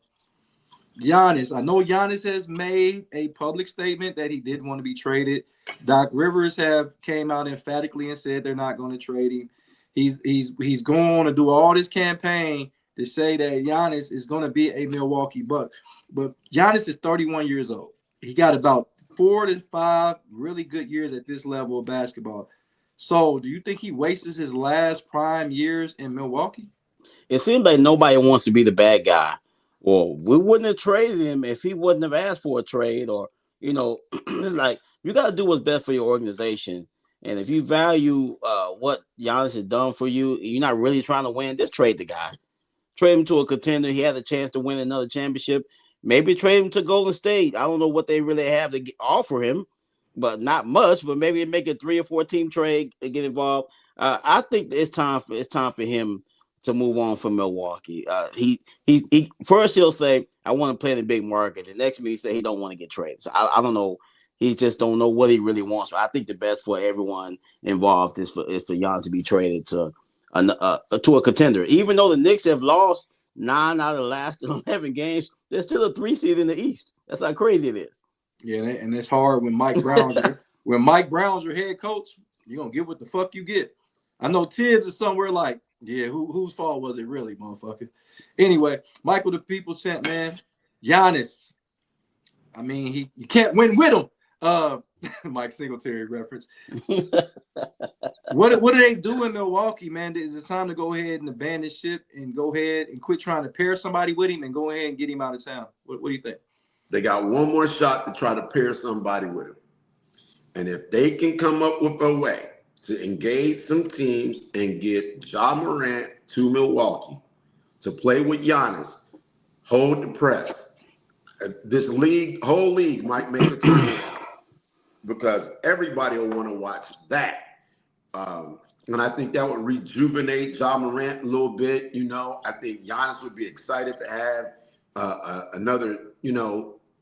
Giannis, I know Giannis has made a public statement that he didn't want to be traded. Doc Rivers came out emphatically and said they're not going to trade him. He's going to do all this campaign to say that Giannis is going to be a Milwaukee Buck. But Giannis is 31 years old. He got about 4 to 5 really good years at this level of basketball. So do you think he wastes his last prime years in Milwaukee?
It seems like nobody wants to be the bad guy. Well, we wouldn't have traded him if he wouldn't have asked for a trade, or, it's like you got to do what's best for your organization. And if you value what Giannis has done for you, you're not really trying to win, just trade the guy. Trade him to a contender. He has a chance to win another championship. Maybe trade him to Golden State. I don't know what they really have to offer him, but not much. But maybe make a 3 or 4 team trade and get involved. I think it's time for him to move on from Milwaukee. He first he'll say, I want to play in a big market. The next minute he say he don't want to get traded. So I don't know. He just don't know what he really wants. So I think the best for everyone involved is for Giannis to be traded to a contender. Even though the Knicks have lost 9 out of the last 11 games, they're still a 3 seed in the East. That's how crazy it is.
Yeah, and it's hard when Mike Brown's your head coach. You're gonna get what the fuck you get. I know Tibbs is somewhere like, yeah, whose fault was it really, motherfucker? Anyway, Michael the People Champ, man. Giannis. I mean, you can't win with him. Mike Singletary reference. What do they do in Milwaukee, man? Is it time to go ahead and abandon ship and go ahead and quit trying to pair somebody with him and go ahead and get him out of town? What do you think?
They got one more shot to try to pair somebody with him. And if they can come up with a way to engage some teams and get Ja Morant to Milwaukee to play with Giannis, hold the press. This whole league might make a team because everybody will want to watch that. And I think that would rejuvenate Ja Morant a little bit. I think Giannis would be excited to have another,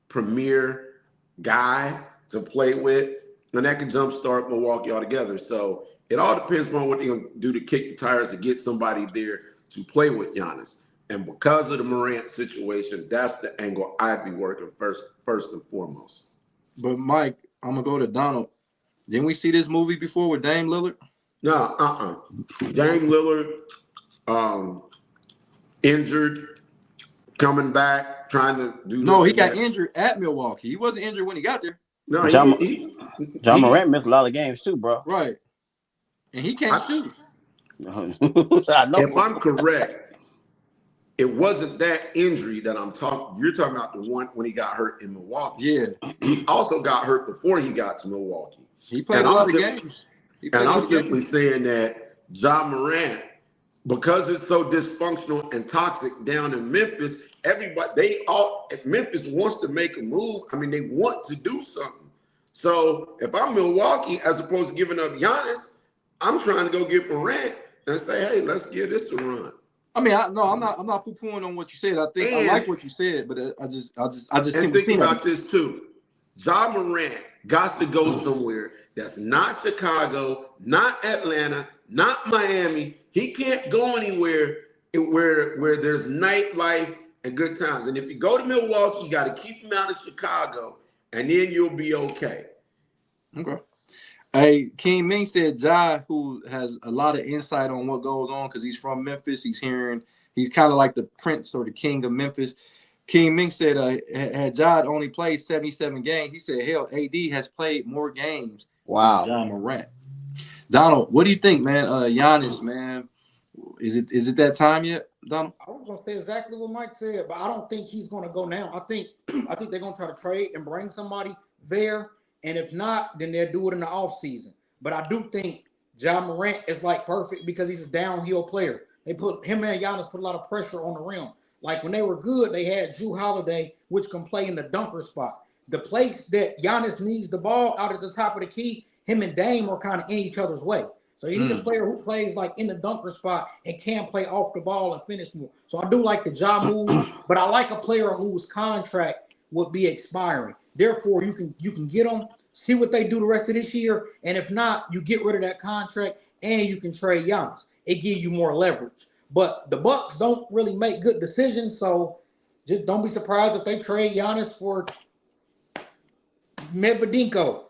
premier guy to play with. And that can jumpstart Milwaukee altogether. So it all depends on what they're going to do to kick the tires to get somebody there to play with Giannis. And because of the Morant situation, that's the angle I'd be working first and foremost.
But Mike, I'm gonna go to Donald. Didn't we see this movie before with Dame Lillard?
No, Dame Lillard, injured, coming back, trying to do.
No, he got injured at Milwaukee. He wasn't injured when he got there.
No,
Ja Morant missed a lot of games too, bro.
Right, and he can't shoot.
I know.
If I'm correct, it wasn't that injury that I'm talking. You're talking about the one when he got hurt in Milwaukee.
Yeah,
he also got hurt before he got to Milwaukee.
He played a lot of games.
And I'm simply saying that Ja Morant, because it's so dysfunctional and toxic down in Memphis, Memphis wants to make a move. I mean, they want to do something. So if I'm Milwaukee, as opposed to giving up Giannis, I'm trying to go get Morant and say, hey, let's give this a run.
I mean, I'm not poo-pooing on what you said. I like what you said, but I just
think about this too. Ja Morant got to go somewhere that's not Chicago, not Atlanta, not Miami. He can't go anywhere where there's nightlife and good times. And if you go to Milwaukee, you got to keep him out of Chicago, and then you'll be okay.
Okay. Hey, King Ming said Ja, who has a lot of insight on what goes on because he's from Memphis. He's kind of like the prince or the king of Memphis. King Ming said had Ja only played 77 games, he said, hell, AD has played more games
Wow.
than Ja Morant. Donald, what do you think, man? Giannis, man. Is it that time yet, Donald?
I was gonna say exactly what Mike said, but I don't think he's gonna go now. I think they're gonna try to trade and bring somebody there, and if not, then they'll do it in the offseason. But I do think Ja Morant is like perfect because he's a downhill player. They put him and Giannis put a lot of pressure on the rim. Like when they were good, they had Drew Holiday, which can play in the dunker spot. The place that Giannis needs the ball out at the top of the key, him and Dame are kind of in each other's way. So you need a player who plays like in the dunker spot and can play off the ball and finish more. So I do like the Ja move, but I like a player whose contract would be expiring. Therefore, you can get them, see what they do the rest of this year, and if not, you get rid of that contract and you can trade Giannis. It gives you more leverage. But the Bucks don't really make good decisions, so just don't be surprised if they trade Giannis for Medvedinko.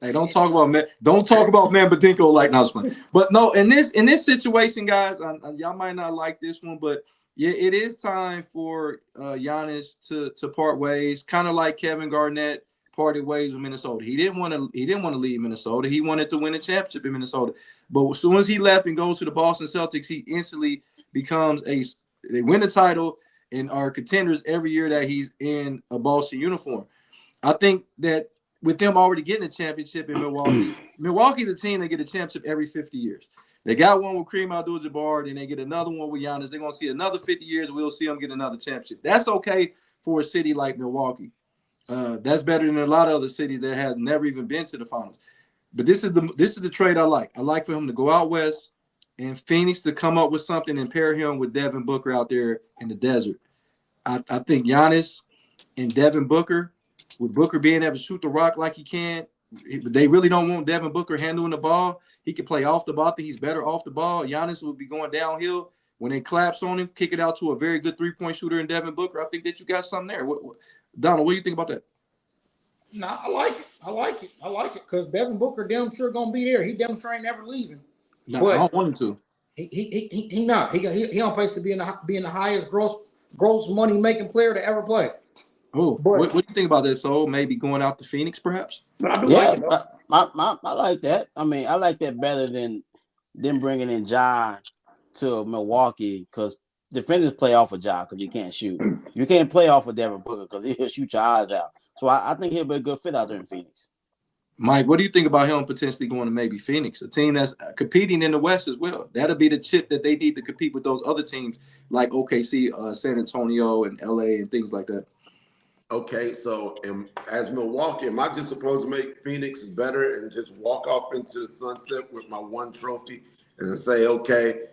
Hey, don't talk about Medvedinko like no, it's funny. But no, in this situation, guys, y'all might not like this one, but yeah, it is time for Giannis to part ways, kind of like Kevin Garnett parted ways with Minnesota. He didn't want to leave Minnesota. He wanted to win a championship in Minnesota. But as soon as he left and goes to the Boston Celtics, he instantly becomes they win the title and are contenders every year that he's in a Boston uniform. I think that with them already getting a championship in Milwaukee, Milwaukee's a team that get a championship every 50 years. They got one with Kareem Abdul-Jabbar, then they get another one with Giannis. They're going to see another 50 years. We'll see them get another championship. That's okay for a city like Milwaukee. That's better than a lot of other cities that have never even been to the finals. But this is the trade I like. I like for him to go out west and Phoenix to come up with something and pair him with Devin Booker out there in the desert. I think Giannis and Devin Booker, with Booker being able to shoot the rock like he can, they really don't want Devin Booker handling the ball. He can play off the ball. I think he's better off the ball. Giannis will be going downhill. When they collapse on him, kick it out to a very good three-point shooter in Devin Booker. I think that you got something there. Donald, what do you think about that?
No, I like it because Devin Booker damn sure gonna be there. He damn sure ain't never leaving.
No, I don't want him to.
He not. He on pace to be the highest gross money making player to ever play.
Oh, what do you think about this? So maybe going out to Phoenix, perhaps.
But I do like it.
I like that. I mean, I like that better than them bringing in Ja to Milwaukee because defenders play off of Ja because you can't shoot. You can't play off of Devin Booker because he'll shoot your eyes out. So I think he'll be a good fit out there in Phoenix.
Mike, what do you think about him potentially going to maybe Phoenix, a team that's competing in the West as well? That'll be the chip that they need to compete with those other teams like OKC, San Antonio, and LA, and things like that.
Okay, so as Milwaukee, am I just supposed to make Phoenix better and just walk off into the sunset with my one trophy and say, okay,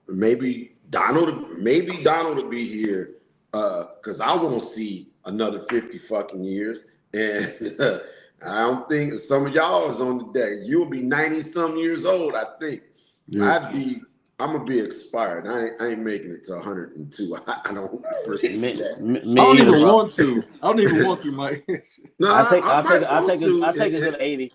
maybe Donald will be here because I won't see another 50 fucking years. And I don't think some of y'all is on the deck. You'll be 90-some years old, I think. Yeah. I'm gonna be expired. I ain't making it to 102. I don't foresee that.
I don't even want to. I don't even want to, Mike.
No, I'll take a good 80.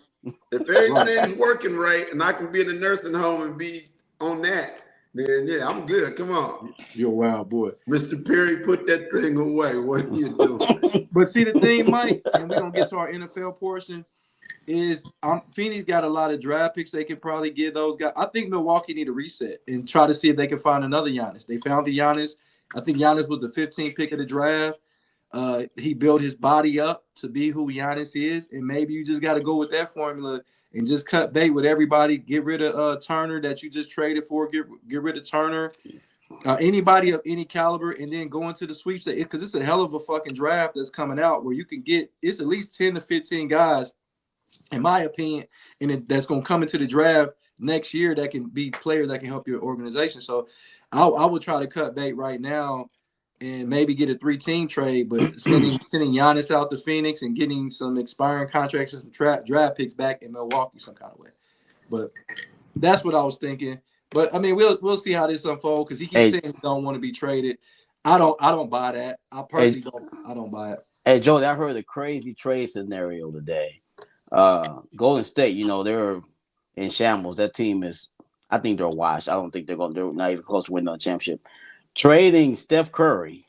If everything's working right and I can be in a nursing home and be on that, then yeah, I'm good. Come on.
You're a wild boy.
Mr. Perry, put that thing away. What are you doing?
But see, the thing, Mike, and we're gonna get to our NFL portion, is Phoenix got a lot of draft picks. They can probably get those guys. I think Milwaukee need a reset and try to see if they can find another Giannis. They found the Giannis. I think Giannis was the 15th pick of the draft. He built his body up to be who Giannis is, and maybe you just got to go with that formula and just cut bait with everybody. Get rid of Turner that you just traded for. Get rid of Turner. Anybody of any caliber, and then go into the sweepstakes because it's a hell of a fucking draft that's coming out where you can get it's at least 10 to 15 guys, in my opinion, and that's going to come into the draft next year that can be players that can help your organization. So I would try to cut bait right now and maybe get a 3-team trade, but sending Giannis out to Phoenix and getting some expiring contracts and some draft picks back in Milwaukee some kind of way. But that's what I was thinking. But I mean, we'll see how this unfolds because he keeps saying he don't want to be traded. I don't buy that. I personally don't buy it.
Hey Joe, I heard a crazy trade scenario today. Golden State, they're in shambles. That team I think they're washed. I don't think they're not even close to winning a championship. Trading Steph Curry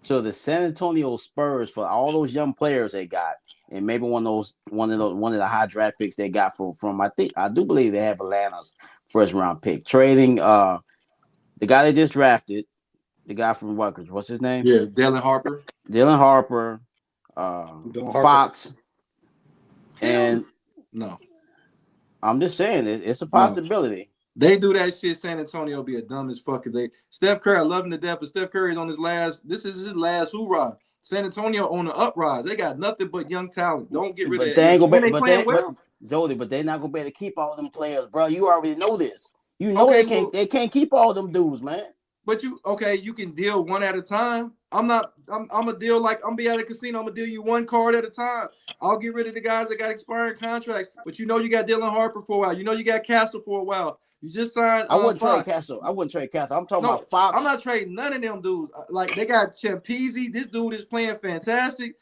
to the San Antonio Spurs for all those young players they got, and maybe one of the high draft picks they got from I do believe they have Atlanta's first round pick, trading the guy they just drafted, the guy from Rutgers. What's his name?
Yeah, Dylan Harper,
Fox, and
no.
I'm just saying it's a possibility.
They do that shit. San Antonio be a dumb as fuck. Steph Curry, I love him to death, but Steph Curry is on this is his last hoorah. San Antonio on the uprise. They got nothing but young talent. Don't get rid of that.
Jody, but they're not gonna be able to keep all them players, bro. You already know this. You know they can't keep all them dudes, man.
But you can deal one at a time. I'm a deal like I'm be at a casino. I'm gonna deal you one card at a time. I'll get rid of the guys that got expiring contracts. But you got Dylan Harper for a while. You got Castle for a while. You just signed.
I wouldn't trade Castle. I'm talking about Fox.
I'm not trading none of them dudes. Like they got Champizzi. This dude is playing fantastic.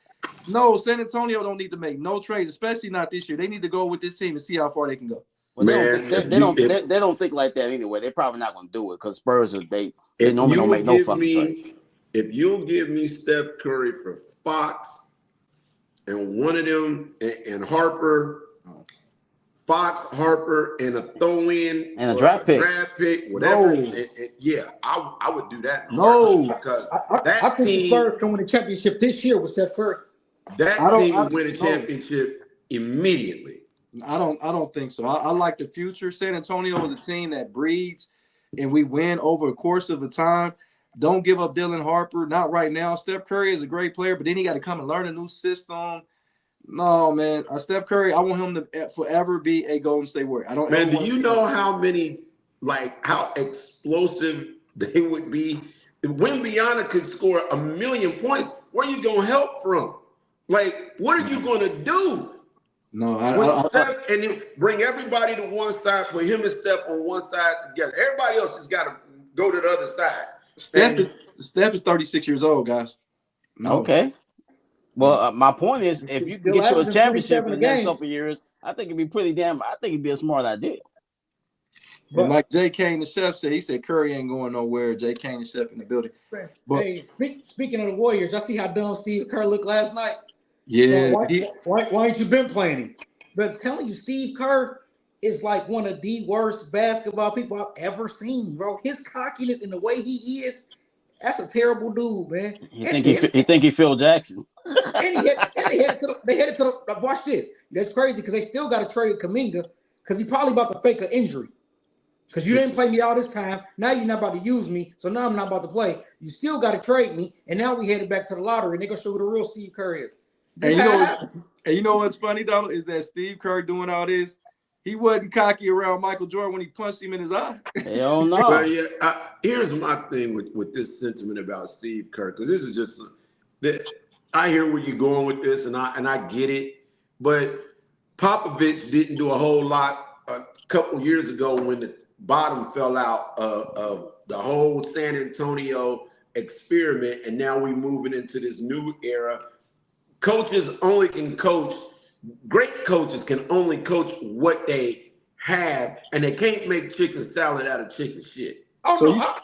No, San Antonio don't need to make no trades, especially not this year. They need to go with this team and see how far they can go.
Well, they don't think like that anyway. They're probably not going to do it because Spurs they normally don't make no fucking trades.
If you'll give me Steph Curry for Fox and one of them and Harper. Fox, Harper, and a throw-in
and a draft pick,
whatever. I would do that. Because
I think the Spurs can win a championship this year with Steph Curry.
That team would win a championship immediately.
I don't think so. I like the future. San Antonio is a team that breeds, and we win over a course of a time. Don't give up Dylan Harper. Not right now. Steph Curry is a great player, but then he got to come and learn a new system. No, man. Steph Curry, I want him to forever be a Golden State Warrior.
Do you know how explosive they would be? When Wembanyama could score 1,000,000 points, where you going to help from? Like, what are you going to do?
No,
Steph, and then bring everybody to one side, put him and Steph on one side together. Everybody else has got to go to the other side.
Steph is 36 years old, guys.
No. Okay. Well, my point is, if you can get to a championship in the next couple of years, I think it'd be it'd be a smart idea.
But like Jay Kane, the chef said, he said Curry ain't going nowhere. Jay Kane, the chef in the building.
But hey, speaking of the Warriors, y'all see how dumb Steve Kerr looked last night?
Yeah.
Why ain't you been playing him? But I'm telling you, Steve Kerr is like one of the worst basketball people I've ever seen, bro. His cockiness and the way he is, that's a terrible dude, man.
He think he Phil Jackson.
And they headed to the watch this. That's crazy because they still got to trade Kuminga because he probably about to fake an injury. Because you didn't play me all this time. Now you're not about to use me. So now I'm not about to play. You still got to trade me. And now we headed back to the lottery. And they're going to show who the real Steve Kerr is.
And you know what's funny, Donald, is that Steve Kerr doing all this. He wasn't cocky around Michael Jordan when he punched him in his eye.
Hell no.
Well, here's my thing with this sentiment about Steve Kerr. Because this is just I hear where you're going with this, and I get it. But Popovich didn't do a whole lot a couple years ago when the bottom fell out of the whole San Antonio experiment, and now we're moving into this new era. Coaches only can coach. Great coaches can only coach what they have, and they can't make chicken salad out of chicken shit.
Oh so no,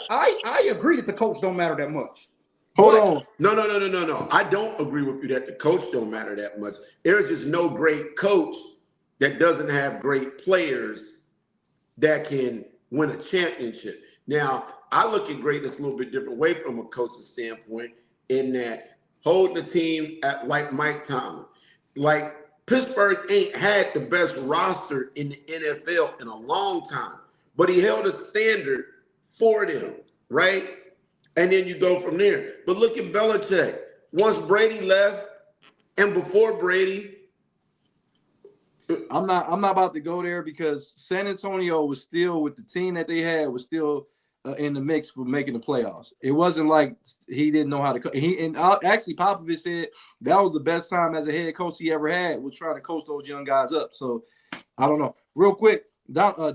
I agree that the coach don't matter that much.
Hold on.
No. I don't agree with you that the coach don't matter that much. There's just no great coach that doesn't have great players that can win a championship. Now, I look at greatness a little bit different way from a coach's standpoint in that holding the team at like Mike Tomlin. Like Pittsburgh ain't had the best roster in the NFL in a long time, but he held a standard for them, right? And then you go from there. But look at Belichick. Once Brady left and before Brady,
I'm not about to go there because San Antonio was still with the team that they had was still in the mix for making the playoffs. It wasn't like he didn't know how to coach. Actually Popovich said that was the best time as a head coach he ever had was trying to coach those young guys up. So I don't know. Real quick,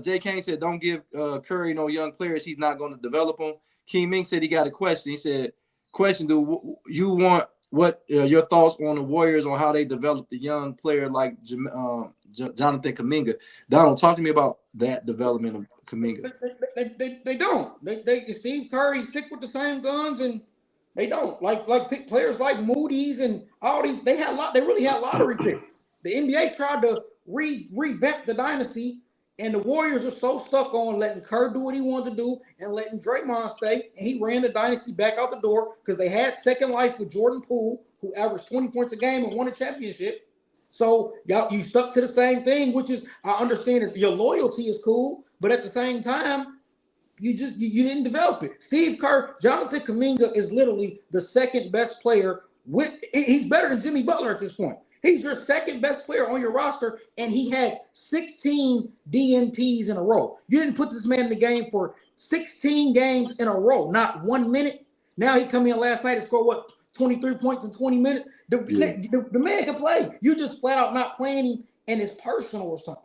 Jay Kane said don't give Curry no young players. He's not going to develop them. Kim Ming said he got a question. He said, "Question: Do you want what your thoughts on the Warriors on how they develop the young player like Jonathan Kuminga?" Donald, talk to me about that development of Kuminga.
They don't. They Steve Curry stick with the same guns and They don't pick players like Moody's and all these. They really had lottery picks. The NBA tried to revamp the dynasty, and the Warriors are so stuck on letting Kerr do what he wanted to do and letting Draymond stay, and he ran the dynasty back out the door because they had second life with Jordan Poole, who averaged 20 points a game and won a championship. So y'all, you stuck to the same thing, which is, I understand is your loyalty is cool, but at the same time, you didn't develop it. Steve Kerr, Jonathan Kuminga is literally the second best player. He's better than Jimmy Butler at this point. He's your second best player on your roster, and he had 16 DNPs in a row. You didn't put this man in the game for 16 games in a row, not 1 minute. Now he come in last night and scored 23 points in 20 minutes. The man can play. You just flat out not playing him, and it's personal or something.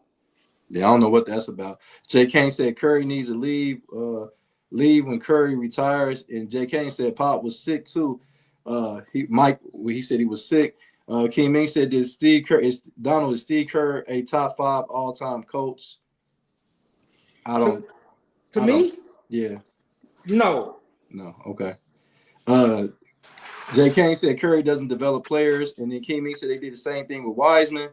Yeah, I don't know what that's about. Jay Kane said Curry needs to leave when Curry retires, and Jay Kane said Pop was sick too. He said he was sick. King Ming said is Steve Kerr a top 5 all-time coach?
To me?
Yeah.
No.
Okay. Jay Kane said Curry doesn't develop players, and then King Ming said they did the same thing with Wiseman.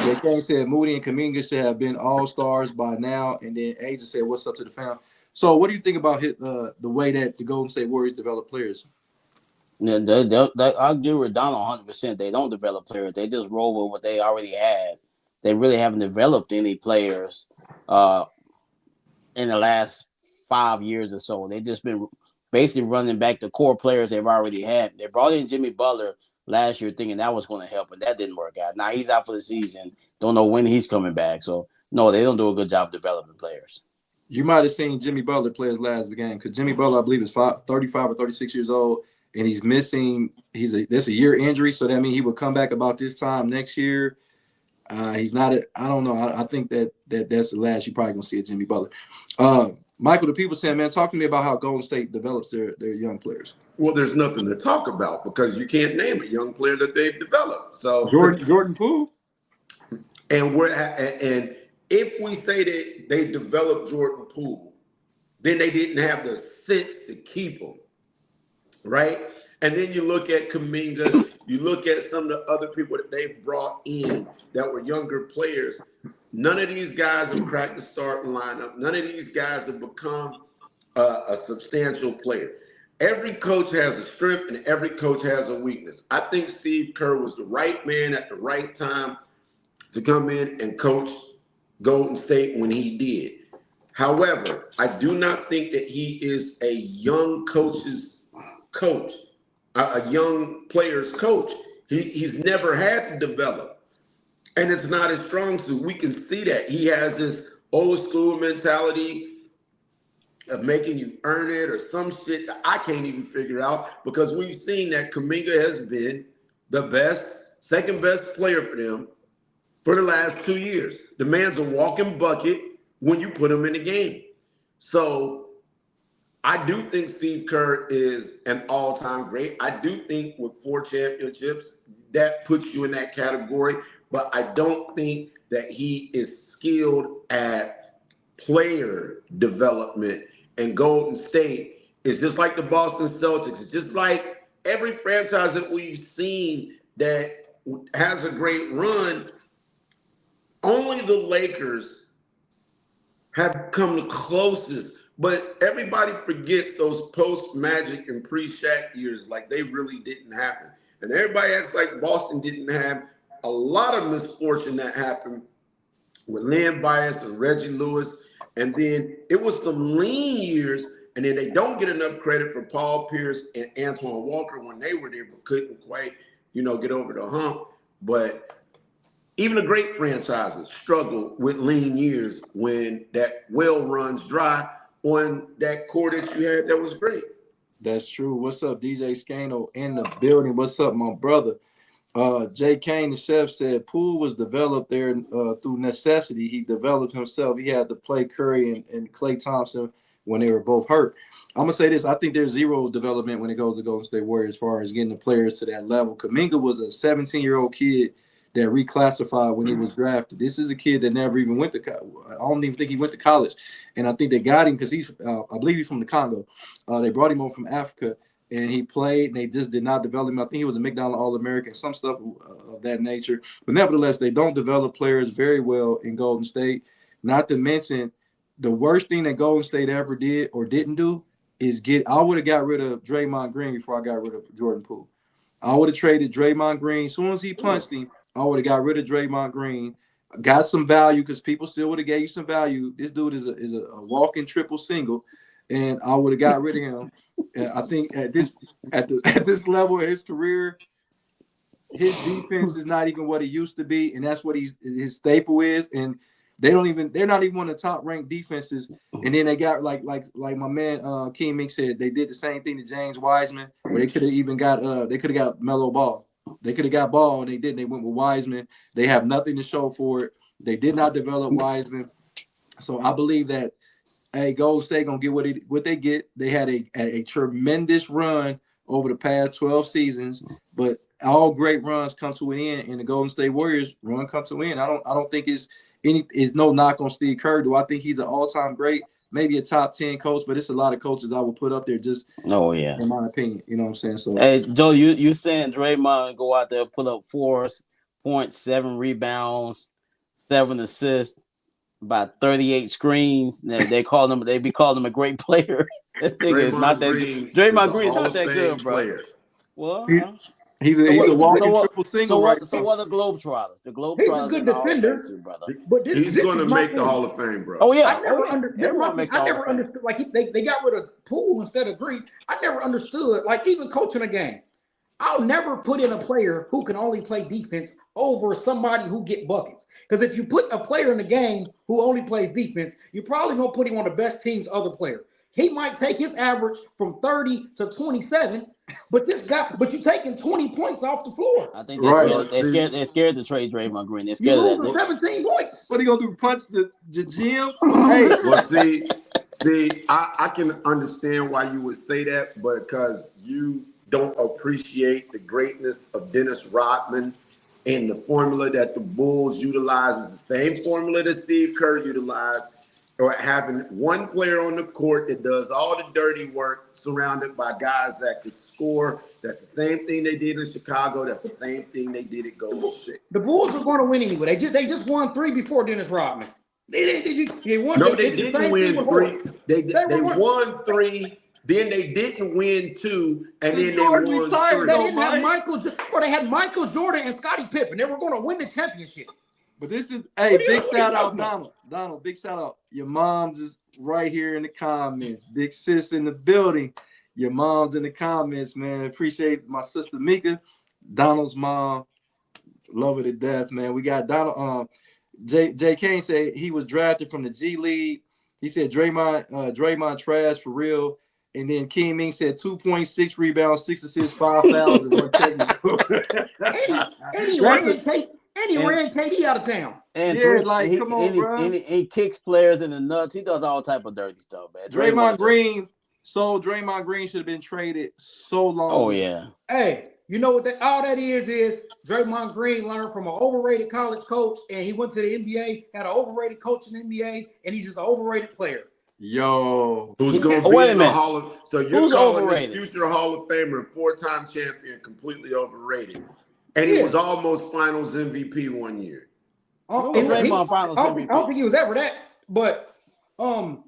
Jay Kane said Moody and Kuminga should have been all-stars by now, and then Aja said, "What's up to the fam?" So, what do you think about the way that the Golden State Warriors develop players?
Yeah, I agree with Donald 100%. They don't develop players; they just roll with what they already had. They really haven't developed any players in the last 5 years or so. They've just been basically running back the core players they've already had. They brought in Jimmy Butler last year thinking that was going to help, but that didn't work out. Now he's out for the season. Don't know when he's coming back. So, no, they don't do a good job developing players.
You might have seen Jimmy Butler play his last game because Jimmy Butler, I believe, is 35 or 36 years old, and he's missing. That's a year injury, so that means he will come back about this time next year. He's not. I don't know. I think that's the last you're probably going to see of Jimmy Butler. Michael, the people saying, man, talk to me about how Golden State develops their young players.
Well, there's nothing to talk about because you can't name a young player that they've developed. So
Jordan Poole.
And if we say that they developed Jordan Poole, then they didn't have the sense to keep him, right? And then you look at Kuminga, you look at some of the other people that they've brought in that were younger players. None of these guys have cracked the starting lineup. None of these guys have become a substantial player. Every coach has a strength and every coach has a weakness. I think Steve Kerr was the right man at the right time to come in and coach Golden State when he did. However, I do not think that he is a young coach's coach, a young player's coach. He's never had to develop. And it's not his strong suit. We can see that. He has this old school mentality of making you earn it or some shit that I can't even figure out because we've seen that Kuminga has been the second best player for them for the last 2 years. The man's a walking bucket when you put him in the game. So I do think Steve Kerr is an all-time great. I do think with 4 championships, that puts you in that category. But I don't think that he is skilled at player development. And Golden State is just like the Boston Celtics. It's just like every franchise that we've seen that has a great run. Only the Lakers have come the closest. But everybody forgets those post-Magic and pre-Shaq years like they really didn't happen. And everybody acts like Boston didn't have a lot of misfortune that happened with Len Bias and Reggie Lewis. And then it was some lean years. And then they don't get enough credit for Paul Pierce and Antoine Walker when they were there, but couldn't quite, get over the hump. But even the great franchises struggle with lean years when that well runs dry on that core that you had that was great.
That's true. What's up, DJ Scano in the building? What's up, my brother? Jay Kane, the chef, said Poole was developed there through necessity. He developed himself. He had to play Curry and Klay Thompson when they were both hurt. I'm going to say this. I think there's zero development when it goes to Golden State Warriors as far as getting the players to that level. Kuminga was a 17-year-old kid that reclassified when he was drafted. This is a kid that never even went to college. I don't even think he went to college. And I think they got him because I believe he's from the Congo. They brought him over from Africa. and he played, and they just did not develop him. I think he was a McDonald All-American, some stuff of that nature. But nevertheless, they don't develop players very well in Golden State. Not to mention, the worst thing that Golden State ever did or didn't do is I would have got rid of Draymond Green before I got rid of Jordan Poole. I would have traded Draymond Green. As soon as he punched him, I would have got rid of Draymond Green. Got some value because people still would have gave you some value. This dude is a walking triple single, and I would have got rid of him. And I think at this level of his career, his defense is not even what it used to be, and that's what his staple is. And they're not even one of the top ranked defenses. And then they got like my man King Mink said, they did the same thing to James Wiseman, where they could have got Melo Ball. They could have got Ball, and they didn't. They went with Wiseman. They have nothing to show for it. They did not develop Wiseman. So I believe that Golden State gonna get what they get. They had a tremendous run over the past 12 seasons, but all great runs come to an end, and the Golden State Warriors run come to an end. I don't think it's no knock on Steve Kerr. Do I think he's an all-time great? Maybe a top 10 coach, but it's a lot of coaches I would put up there just in my opinion. You know what I'm saying? So
hey, Joe, you saying Draymond go out there, put up 4.7 rebounds, 7 assists, about 38 screens. They be calling him a great player. Draymond Green is not that good, bro. Well,
he's a walking triple single.
So what are the Globetrotters? The Globetrotters.
He's a good defender,
too, brother.
But
he's going to make the Hall of Fame, bro.
Oh yeah,
I never understood. Like they got rid of Poole instead of Green. I never understood. Like even coaching a game, I'll never put in a player who can only play defense over somebody who get buckets. Because if you put a player in the game who only plays defense, you're probably gonna put him on the best team's other player. He might take his average from 30 to 27, but you're taking 20 points off the floor.
I think they're scared to trade Draymond Green. They're scared
of that. 17 points.
What are you gonna do? Punch the gym?
Hey, well, see, I can understand why you would say that, because you don't appreciate the greatness of Dennis Rodman and the formula that the Bulls utilize is the same formula that Steve Kerr utilized. Or having one player on the court that does all the dirty work, surrounded by guys that could score. That's the same thing they did in Chicago. That's the same thing they did at Golden State.
The Bulls are going to win anyway. They just won 3 before Dennis Rodman. They won.
No, they didn't win 3. They won 3. Then they didn't win 2, and then they won 3.
They didn't have Michael. Or they had Michael Jordan and Scottie Pippen. They were going to win the championship.
But this is big shout out, Donald. Donald, big shout out. Your mom's is right here in the comments. Big sis in the building. Your mom's in the comments, man. Appreciate my sister Mika, Donald's mom. Love her to death, man. We got Donald. Jay Kane said he was drafted from the G League. He said Draymond trash for real. And then King Ming said 2.6 rebounds, 6 assists, 5 fouls, and 1 technical.
And he ran KD out of town.
And
come on, bro.
He kicks players in the nuts. He does all type of dirty stuff, man.
Draymond Green should have been traded so long.
Oh, yeah.
Hey, you know what all that is Draymond Green learned from an overrated college coach, and he went to the NBA, had an overrated coach in the NBA, and he's just an overrated player.
Yo.
Who's going to be in the Hall of – so you're calling this future Hall of Famer, 4-time champion, completely overrated. And he was almost Finals MVP one year.
I don't think he was ever that, but no,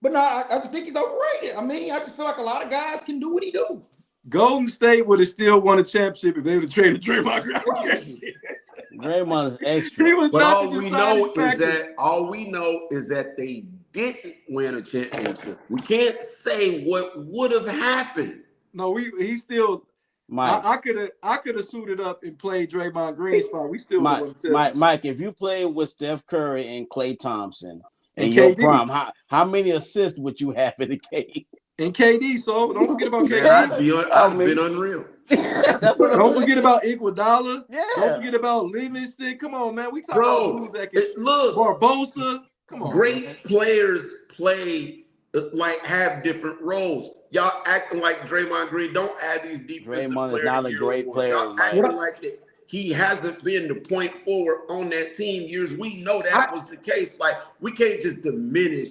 I just think he's overrated. I mean, I just feel like a lot of guys can do what he do.
Golden State would have still won a championship if they would have traded Draymond Green.
Draymond is extra.
But all we know is that they didn't win a championship. We can't say what would have happened.
No, he still. Mike, I could have suited up and played Draymond Green's spot. We still
Mike, if you played with Steph Curry and Klay Thompson in your prime, how many assists would you have in the game?
And KD, so don't forget about KD.
I've been unreal.
Don't forget about Iguodala. Yeah. Don't forget about Livingston. Come on, man. We talking about who's that can look Barbosa. Come on.
Great players play have different roles. Y'all acting like Draymond Green. Don't add these defensive
Draymond
players.
Is not a great player.
Y'all acting like that. He hasn't been the point forward on that team years. We know that was the case. Like, we can't just diminish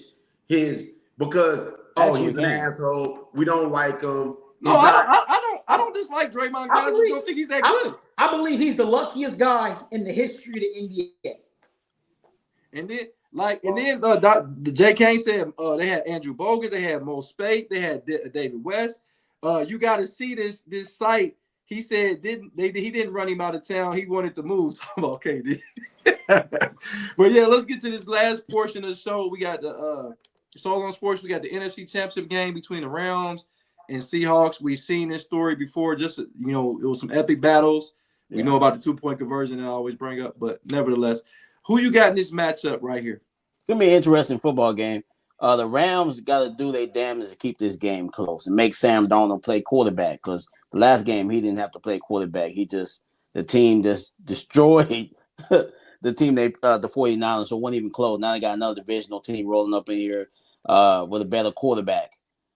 his because he's an asshole. We don't like him.
No, I don't dislike Draymond. I just don't think he's that good.
I believe he's the luckiest guy in the history of the NBA.
And then, the J. Kane said they had Andrew Bogut, they had Mo Spate, they had David West. You got to see this site. He said he didn't run him out of town. He wanted to move. Okay, but yeah, let's get to this last portion of the show. We got the Soul on Sports. We got the NFC Championship game between the Rams and Seahawks. We've seen this story before. Just it was some epic battles. We know about the 2-point conversion that I always bring up, but nevertheless, who you got in this matchup right here?
It's gonna be an interesting football game. The Rams got to do their damnedest to keep this game close and make Sam Darnold play quarterback, because the last game he didn't have to play quarterback. The team just destroyed the team the 49ers, so it wasn't even close. Now they got another divisional team rolling up in here with a better quarterback.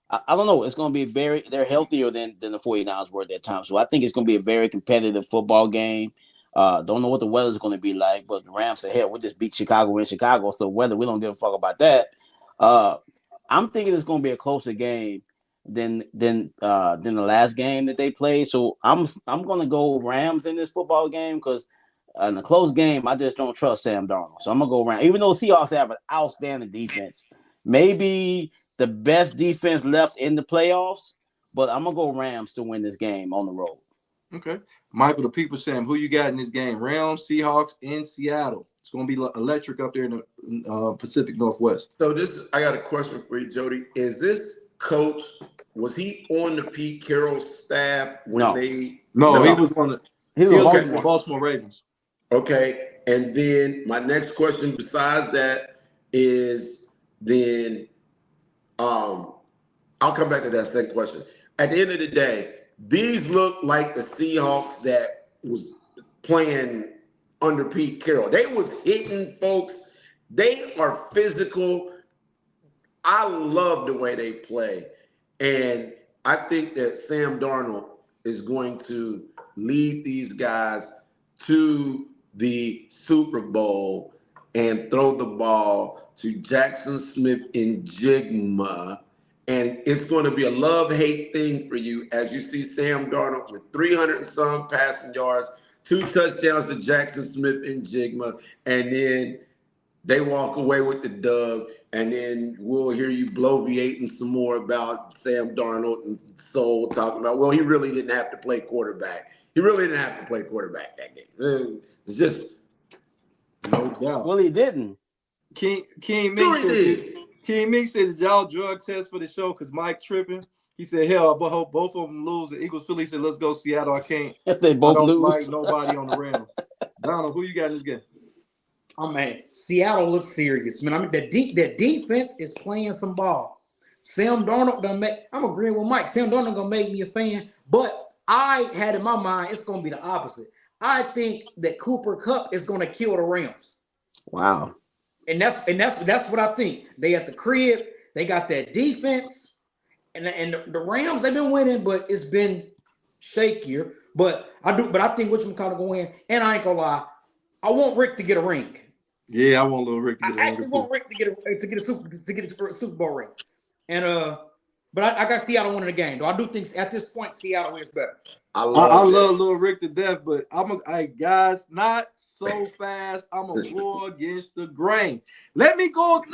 I don't know. It's going to be they're healthier than the 49ers were at that time. So I think it's going to be a very competitive football game. Don't know what the weather's going to be like, but the Rams said, hell, we'll just beat Chicago in Chicago. So weather, we don't give a fuck about that. I'm thinking it's going to be a closer game than the last game that they played. So I'm going to go Rams in this football game, because in a close game, I just don't trust Sam Darnold. So I'm going to go Rams. Even though Seahawks have an outstanding defense, maybe the best defense left in the playoffs, but I'm going to go Rams to win this game on the road.
Okay. Michael, the people saying, who you got in this game? Rams, Seahawks, in Seattle. It's going to be electric up there in the Pacific Northwest.
So I got a question for you, Jody. Is this coach, was he on the Pete Carroll staff when
No,
he
was on the Baltimore Ravens.
Okay. And then my next question besides that is then I'll come back to that second question. At the end of the day, these look like the Seahawks that was playing under Pete Carroll. They was hitting folks. They are physical. I love the way they play. And I think that Sam Darnold is going to lead these guys to the Super Bowl and throw the ball to Jackson Smith in Jigma. And it's going to be a love-hate thing for you as you see Sam Darnold with 300 and some passing yards, 2 touchdowns to Jackson Smith in Jigma, and then they walk away with the dub, and then we'll hear you bloviating some more about Sam Darnold and Soul talking about, well, he really didn't have to play quarterback. He really didn't have to play quarterback that game. It's just
no doubt.
Well, he didn't.
King Mink said, did y'all drug test for the show? Because Mike tripping. He said, hell, I hope both of them lose. The Eagles Philly said, let's go Seattle. I can't.
If they both lose.
Like nobody on the Rams. Donald, who you got in this game?
Oh, man. Seattle looks serious, man. I mean, the defense is playing some ball. Sam Darnold I'm agreeing with Mike. Sam Darnold going to make me a fan. But I had in my mind, it's going to be the opposite. I think that Cooper Kupp is going to kill the Rams.
Wow.
And that's what I think. They at the crib, they got that defense, and the Rams, they've been winning, but it's been shakier. But I think whatchamacallit going to win. And I ain't gonna lie, I want Rick to get a ring.
Yeah, I want little Rick to get a ring.
I actually want Rick to get a Super Bowl ring. And but I got Seattle winning the game. Though I do think at this point Seattle is better.
I love little Rick to death, but guys, not so fast. I'm gonna go against the grain. Let me give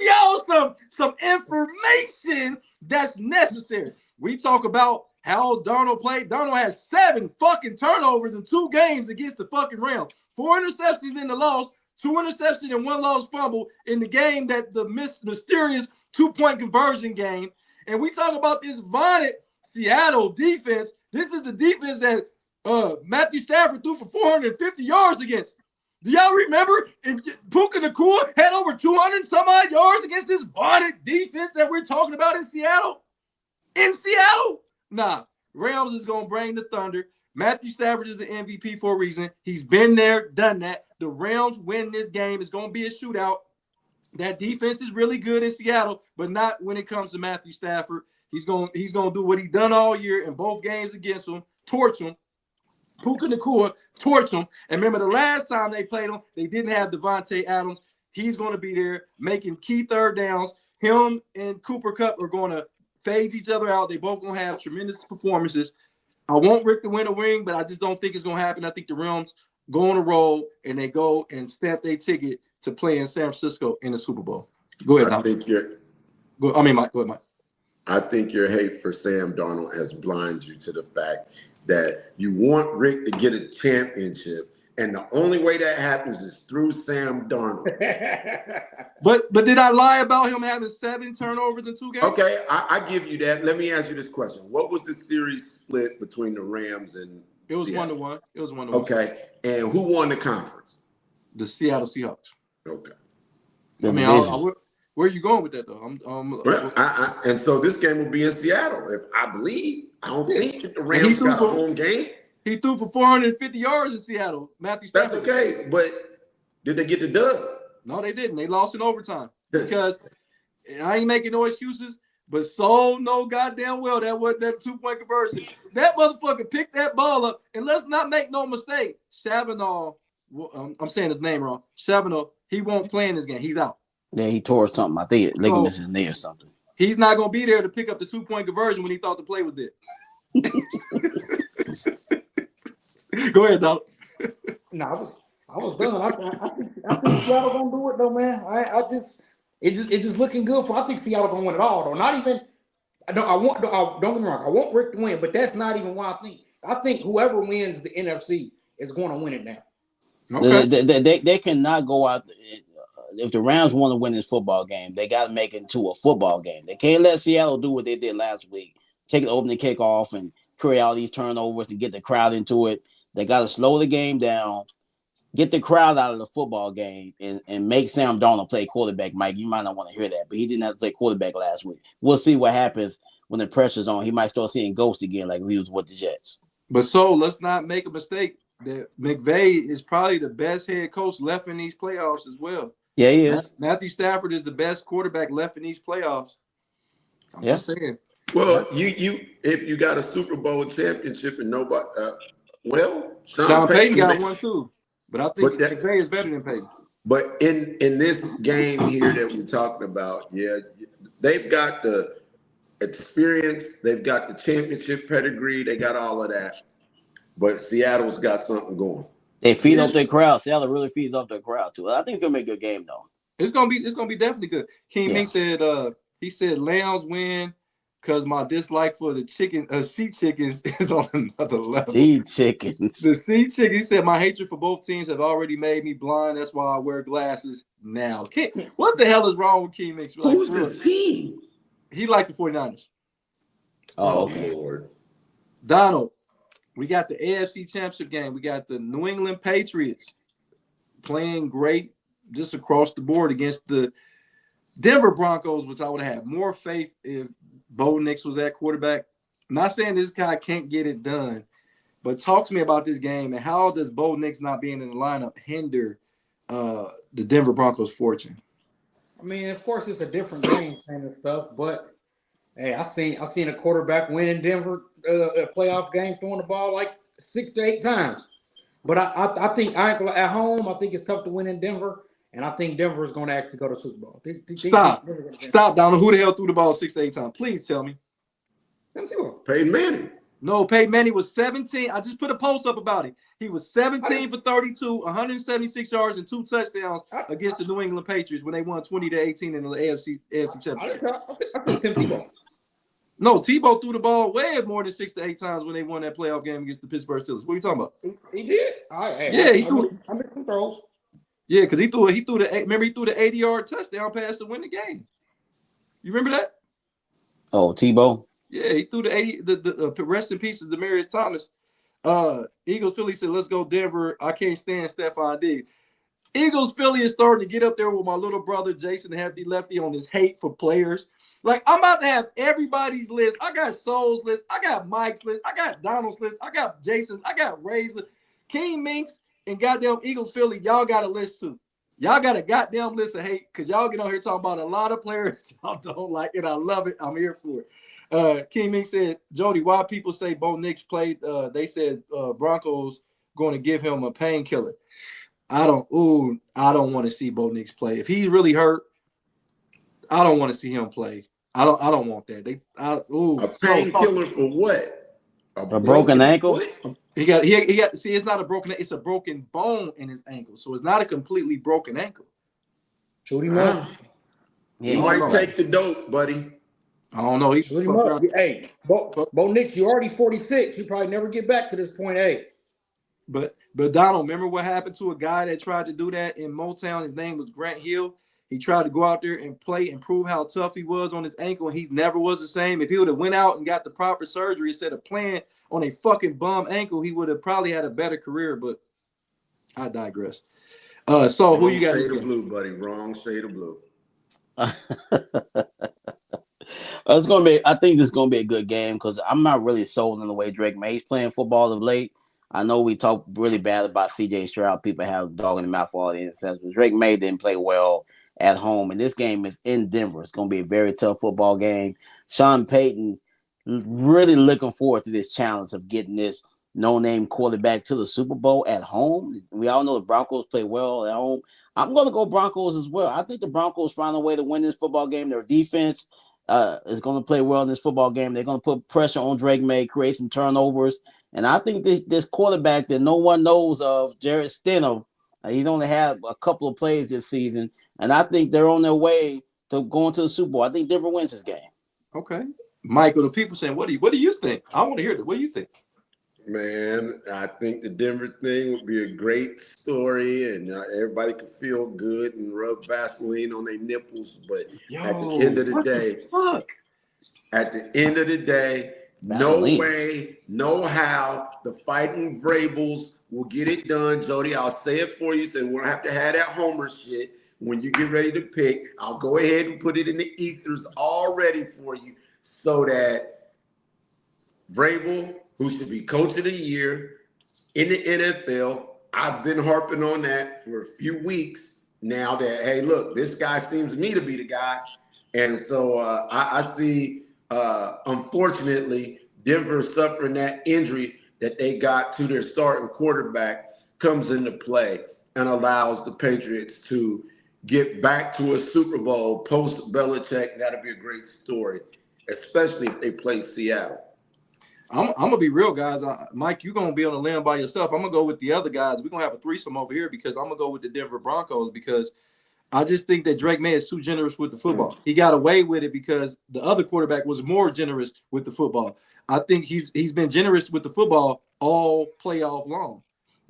y'all some information that's necessary. We talk about how Darnold played. Darnold has 7 fucking turnovers in 2 games against the fucking Rams. 4 interceptions in the loss, 2 interceptions and 1 lost fumble in the game that the mysterious 2-point conversion game. And we talk about this vaunted Seattle defense. This is the defense that Matthew Stafford threw for 450 yards against. Do y'all remember? Puka Nacua had over 200 some odd yards against this vaunted defense that we're talking about in Seattle. In Seattle? Nah. Rams is going to bring the thunder. Matthew Stafford is the MVP for a reason. He's been there, done that. The Rams win this game. It's going to be a shootout. That defense is really good in Seattle, but not when it comes to Matthew Stafford. He's going to do what he done all year in both games against him, torch him. Puka Nacua, torch him. And remember, the last time they played him, they didn't have Devontae Adams. He's going to be there making key third downs. Him and Cooper Kupp are going to phase each other out. They both gonna have tremendous performances. I want Rick to win a ring, but I just don't think it's gonna happen. I think the Rams go on a roll and they go and stamp their ticket to play in San Francisco in the Super Bowl. Go ahead, Mike. Go ahead, Mike.
I think your hate for Sam Darnold has blinded you to the fact that you want Rick to get a championship, and the only way that happens is through Sam Darnold.
But did I lie about him having 7 turnovers in 2 games?
Okay, I give you that. Let me ask you this question: what was the series split between the Rams and?
It was
Seattle?
1-1. It was 1-1.
Okay, and who won the conference?
The Seattle Seahawks.
Okay.
Where are you going with that though?
And so this game will be in Seattle, if I believe. I don't think that the Rams got a home game.
He threw for 450 yards in Seattle. Matthew Stafford.
That's okay, but did they get the dub?
No, they didn't. They lost in overtime because I ain't making no excuses, but so no goddamn well that 2-point conversion. That motherfucker picked that ball up, and let's not make no mistake. Chabanal, I'm saying his name wrong. Chabanal, he won't play in this game. He's out.
Yeah, he tore something. I think ligaments in there or something.
He's not gonna be there to pick up the 2-point conversion when he thought the play was there. Go ahead, Doc.
No, I was done. I think Seattle gonna do it though, man. It's just looking good for. I think Seattle gonna win it all though. Not even. Don't get me wrong. I want Rick to win, but that's not even why I think. I think whoever wins the NFC is going to win it now.
Okay. They cannot go out. If the Rams want to win this football game, they got to make it into a football game. They can't let Seattle do what they did last week. Take the opening kickoff and create all these turnovers to get the crowd into it. They got to slow the game down, get the crowd out of the football game, and make Sam Darnold play quarterback. Mike, you might not want to hear that, but he didn't have to play quarterback last week. We'll see what happens when the pressure's on. He might start seeing ghosts again like he was with the Jets.
But so let's not make a mistake that McVay is probably the best head coach left in these playoffs as well.
Yeah, he is.
Matthew Stafford is the best quarterback left in these playoffs. I'm just saying.
Well, you if you got a Super Bowl championship and nobody,
Sean Payton got one too, but I think McVay is better than Payton.
But in this game here that we're talking about, yeah, they've got the experience, they've got the championship pedigree, they got all of that. But Seattle's got something going.
They feed off their crowd. Seattle really feeds off their crowd too. I think it's gonna be a good game though.
It's gonna be definitely good. King Mink said he said Lambs win because my dislike for the sea chickens is on another level.
Sea chickens.
The sea chicken. He said my hatred for both teams have already made me blind. That's why I wear glasses now. What the hell is wrong with King Mink?
Who's this team?
He liked the 49ers.
Oh, okay.
Lord.
Donald. We got the AFC Championship game. We got the New England Patriots playing great just across the board against the Denver Broncos, which I would have had more faith if Bo Nix was at quarterback. I'm not saying this guy can't get it done, but talk to me about this game and how does Bo Nix not being in the lineup hinder the Denver Broncos' fortune?
I mean, of course, it's a different game kind of stuff, but hey, I seen a quarterback win in Denver a playoff game throwing the ball like 6 to 8 times. But I think at home, I think it's tough to win in Denver, and I think Denver is going to actually go to the Super Bowl.
Stop, Donald. Who the hell threw the ball 6 to 8 times? Please tell me.
Peyton Manning.
No, Peyton Manning was 17. I just put a post up about it. He was 17 for 32, 176 yards and 2 touchdowns against the New England Patriots when they won 20-18 in the AFC Championship.
I think Tim Tebow.
No, Tebow threw the ball way more than 6 to 8 times when they won that playoff game against the Pittsburgh Steelers. What are you talking about?
He did.
He threw.
I made some throws.
Yeah, because he threw the 80-yard touchdown pass to win the game. You remember that?
Oh, Tebow.
Yeah, he threw the rest in peace to Demaryius Thomas. Eagles Philly said, "Let's go Denver." I can't stand Stephon Diggs. Eagles Philly is starting to get up there with my little brother Jason Hefty Lefty on his hate for players. Like, I'm about to have everybody's list. I got Soul's list. I got Mike's list. I got Donald's list. I got Jason's. I got Ray's list. King Minks and goddamn Eagles Philly, y'all got a list too. Y'all got a goddamn list of hate because y'all get on here talking about a lot of players y'all don't like it. I love it. I'm here for it. King Mink said, Jody, why people say Bo Nix played? They said Broncos going to give him a painkiller. I don't want to see Bo Nix play. If he's really hurt, I don't want to see him play. I don't want that.
A painkiller for what?
A broken ankle.
Foot?
He got. See, it's not a broken. It's a broken bone in his ankle, so it's not a completely broken ankle.
Shoot him up.
He might take the dope, buddy.
I don't know.
Shoot him up. Hey, Bo Nix, you already 46. You probably never get back to this point. Hey,
but Donald, remember what happened to a guy that tried to do that in Motown? His name was Grant Hill. He tried to go out there and play and prove how tough he was on his ankle, and he never was the same. If he would have went out and got the proper surgery instead of playing on a fucking bum ankle, he would have probably had a better career. But I digress. So who you got?
Shade of blue, buddy. Wrong shade of blue.
It's gonna be. I think this is gonna be a good game because I'm not really sold on the way Drake May's playing football of late. I know we talk really bad about C.J. Stroud. People have dog in the mouth for all the interceptions, but Drake May didn't play well at home, and this game is in Denver. It's gonna be a very tough football game. Sean Payton's really looking forward to this challenge of getting this no-name quarterback to the Super Bowl at home. We all know the Broncos play well at home. I'm going to go Broncos as well. I think the Broncos find a way to win this football game. Their defense is going to play well in this football game. They're going to put pressure on Drake May, create some turnovers. And I think this quarterback that no one knows of, Jarrett Stidham, he's only had a couple of plays this season. And I think they're on their way to going to the Super Bowl. I think Denver wins this game. Okay.
Michael, the people saying, what do you think? I want to hear that. What do you think?
Man, I think the Denver thing would be a great story, and everybody could feel good and rub Vaseline on their nipples. But at the end of the day,
Vaseline.
no way, no how the Fighting Vrabels will get it done. Jody, I'll say it for you. So we don't have to have that Homer shit. When you get ready to pick, I'll go ahead and put it in the ethers all ready for you so that Vrabel, who should be coach of the year in the NFL. I've been harping on that for a few weeks now that, hey, look, this guy seems to me to be the guy. And so I see, unfortunately, Denver suffering that injury that they got to their starting quarterback comes into play and allows the Patriots to get back to a Super Bowl post-Belichick. That'll be a great story, especially if they play Seattle.
I'm gonna be real, guys. Mike, you're gonna be on the limb by yourself. I'm gonna go with the other guys. We're gonna have a threesome over here because I'm gonna go with the Denver Broncos because I just think that Drake May is too generous with the football. He got away with it because the other quarterback was more generous with the football. I think he's been generous with the football all playoff long.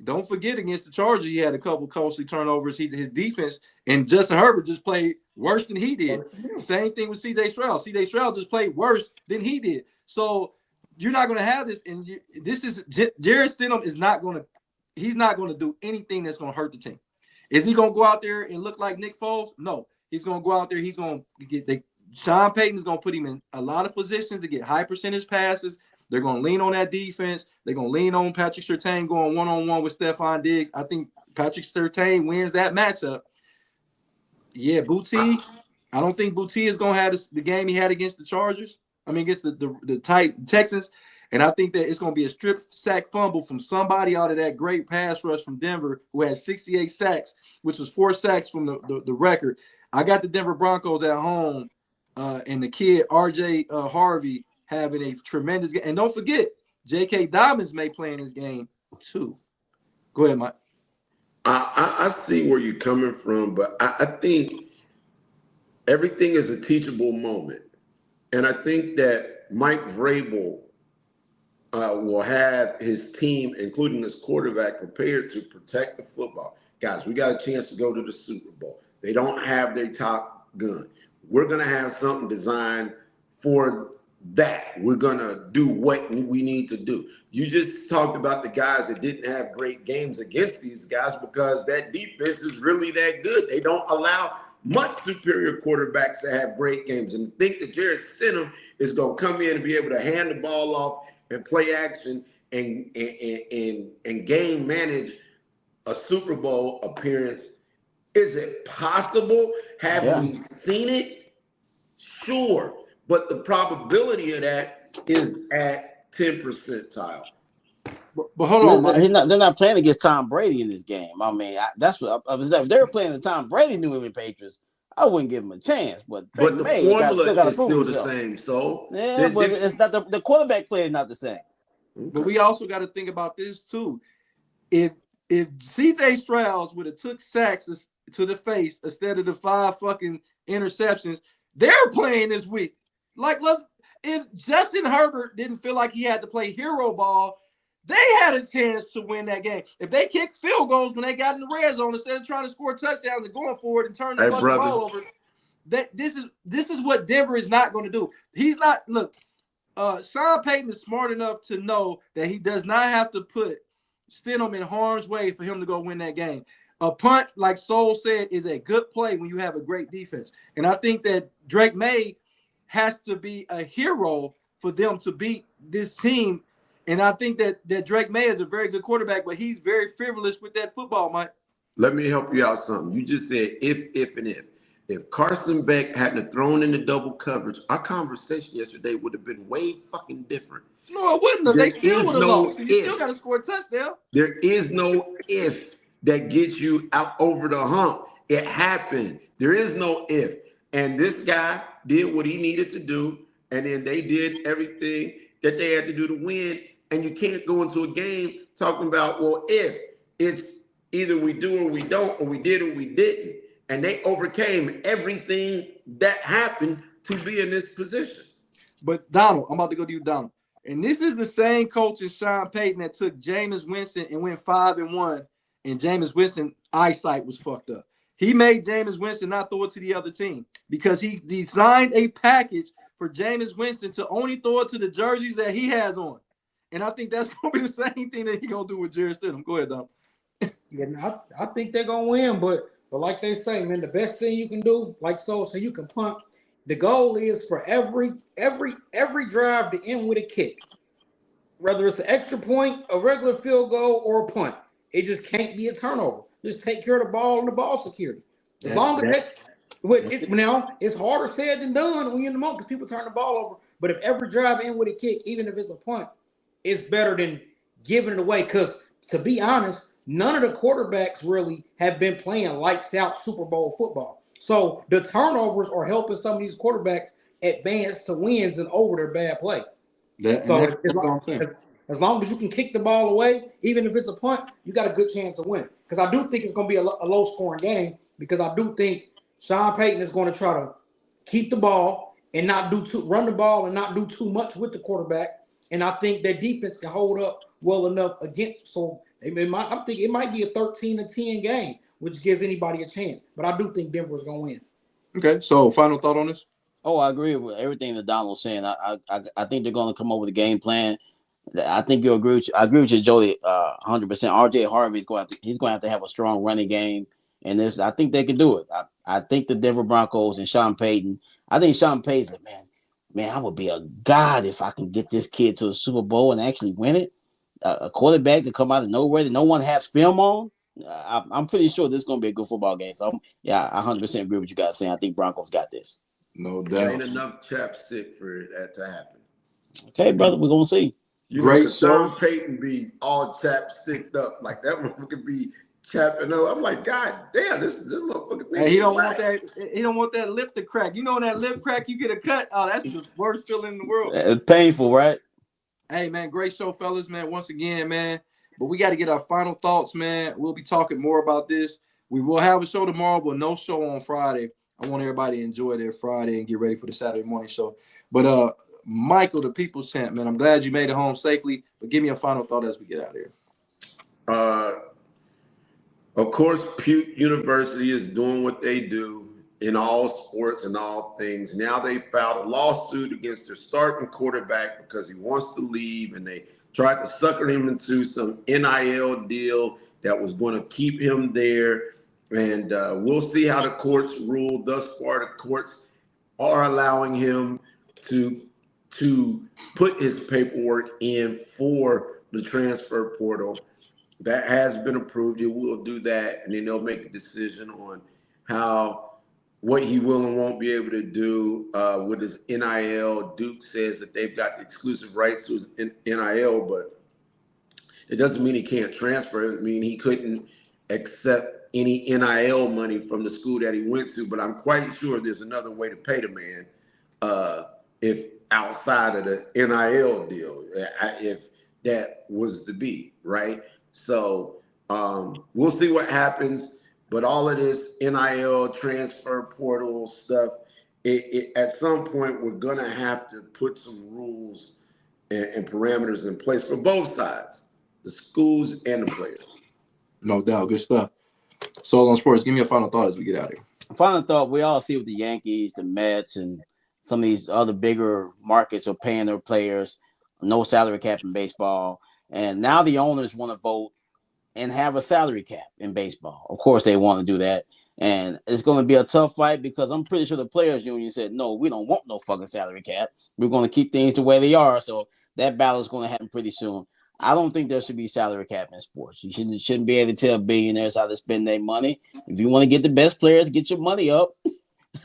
Don't forget against the Chargers, he had a couple costly turnovers. His defense and Justin Herbert just played worse than he did. Same thing with C.J. Stroud. C.J. Stroud just played worse than he did. So you're not going to have this, and Jarrett Stidham is not going to. He's not going to do anything that's going to hurt the team. Is he going to go out there and look like Nick Foles? No, he's going to go out there. He's going to get Sean Payton's going to put him in a lot of positions to get high percentage passes. They're going to lean on that defense. They're going to lean on Patrick Surtain going one-on-one with Stephon Diggs. I think Patrick Surtain wins that matchup. Yeah, Boutte. I don't think Boutte is going to have the game he had against the Chargers. Against the Texans. And I think that it's going to be a strip sack fumble from somebody out of that great pass rush from Denver who had 68 sacks, which was 4 sacks from the record. I got the Denver Broncos at home and the kid, R.J. Harvey, having a tremendous game. And don't forget, J.K. Dobbins may play in this game too. Go ahead, Mike.
I see where you're coming from, but I think everything is a teachable moment. And I think that Mike Vrabel will have his team, including his quarterback, prepared to protect the football. Guys, we got a chance to go to the Super Bowl. They don't have their top gun. We're going to have something designed for that. We're going to do what we need to do. You just talked about the guys that didn't have great games against these guys because that defense is really that good. They don't allow much superior quarterbacks that have great games, and think that Jarrett Stidham is going to come in and be able to hand the ball off and play action and game manage a Super Bowl appearance. Is it possible? Have we seen it? Sure, but the probability of that is at 10 percentile.
But hold on,
they're not playing against Tom Brady in this game. That's what if they were playing the Tom Brady New England Patriots, I wouldn't give him a chance. But
But the
May
formula
still got to
is
prove
still
himself.
the same. So
yeah, but it's not the quarterback play is not the same.
But we also got to think about this too. If CJ Stroud would have took sacks to the face instead of the 5 fucking interceptions, they're playing this week. Like, if Justin Herbert didn't feel like he had to play hero ball, they had a chance to win that game. If they kicked field goals when they got in the red zone instead of trying to score touchdowns and going for it and turn the fucking ball over, this is what Denver is not going to do. He's not. Look, Sean Payton is smart enough to know that he does not have to put Stidham in harm's way for him to go win that game. A punt, like Soul said, is a good play when you have a great defense. And I think that Drake May has to be a hero for them to beat this team. And I think that Drake May is a very good quarterback, but he's very frivolous with that football, Mike.
Let me help you out something. You just said if, and if. If Carson Beck hadn't thrown in the double coverage, our conversation yesterday would have been way fucking different.
No, it wouldn't have. They still would have lost. You still got to score a touchdown.
There is no if that gets you out over the hump. It happened. There is no if. And this guy did what he needed to do, and then they did everything that they had to do to win. And you can't go into a game talking about, well, if it's either we do or we don't, or we did or we didn't. And they overcame everything that happened to be in this position.
But Donald, I'm about to go to you, Donald. And this is the same coach as Sean Payton that took Jameis Winston and went 5-1, and Jameis Winston eyesight was fucked up. He made Jameis Winston not throw it to the other team because he designed a package for Jameis Winston to only throw it to the jerseys that he has on. And I think that's going to be the same thing that he's going to do with Jarrett Stidham. Go ahead, Donald.
Yeah, I think they're going to win, but like they say, man, the best thing you can do, like so you can punt. The goal is for every drive to end with a kick, whether it's an extra point, a regular field goal, or a punt. It just can't be a turnover. Just take care of the ball and the ball security. As long as it's harder said than done when you're in the moment because people turn the ball over. But if every drive ends with a kick, even if it's a punt, it's better than giving it away. Because to be honest, none of the quarterbacks really have been playing lights out Super Bowl football. So the turnovers are helping some of these quarterbacks advance to wins and over their bad play. As long as you can kick the ball away, even if it's a punt, you got a good chance of winning. Because I do think it's going to be a low-scoring game because I do think Sean Payton is going to try to keep the ball and not run the ball and not do too much with the quarterback. And I think their defense can hold up well enough against. So I'm thinking it might be a 13-10 game, which gives anybody a chance. But I do think Denver's going to win.
Okay, so final thought on this?
Oh, I agree with everything that Donald was saying. I think they're going to come up with a game plan. I think you'll agree with you. I agree with you, Jody, 100%. RJ Harvey's going to have a strong running game, and this I think they can do it. I think the Denver Broncos and Sean Payton. I think Sean Payton's like, man, I would be a god if I can get this kid to the Super Bowl and actually win it. A quarterback to come out of nowhere that no one has film on. I'm pretty sure this is going to be a good football game. So yeah, I 100% agree with you guys saying. I think Broncos got this.
No doubt.
There ain't enough chapstick for that to happen.
Okay, brother, we're going to see.
Great show. Sean Payton be all chapsticked up like that motherfucker be chapping up. I'm like, God damn, this motherfucker.
Hey, he don't want that. He don't want that lip to crack. You know, when that lip crack, you get a cut. Oh, that's the worst feeling in the world.
It's painful, right?
Hey, man, great show, fellas, man. Once again, man. But we got to get our final thoughts, man. We'll be talking more about this. We will have a show tomorrow, but no show on Friday. I want everybody to enjoy their Friday and get ready for the Saturday morning show. But Michael, the People's Champ, man, I'm glad you made it home safely. But give me a final thought as we get out of here.
Of course, Puke University is doing what they do in all sports and all things. Now they filed a lawsuit against their starting quarterback because he wants to leave, and they tried to sucker him into some NIL deal that was going to keep him there. And we'll see how the courts rule. Thus far, the courts are allowing him to put his paperwork in for the transfer portal. That has been approved. He will do that, and then they'll make a decision on what he will and won't be able to do with his NIL. Duke says that they've got exclusive rights to his NIL, but it doesn't mean he can't transfer. It means he couldn't accept any NIL money from the school that he went to, but I'm quite sure there's another way to pay the man if outside of the NIL deal, if that was to be, right? So we'll see what happens, but all of this NIL transfer portal stuff, at some point we're gonna have to put some rules and parameters in place for both sides, the schools and the players.
No doubt, good stuff. So on sports, give me a final thought as we get out of here.
Final thought: we all see with the Yankees, the Mets, and some of these other bigger markets are paying their players no salary cap in baseball, and now the owners want to vote and have a salary cap in baseball. Of course, they want to do that, and it's going to be a tough fight because I'm pretty sure the players' union said, no, we don't want no fucking salary cap. We're going to keep things the way they are. So that battle is going to happen pretty soon. I don't think there should be salary cap in sports. You shouldn't be able to tell billionaires how to spend their money. If you want to get the best players, get your money up,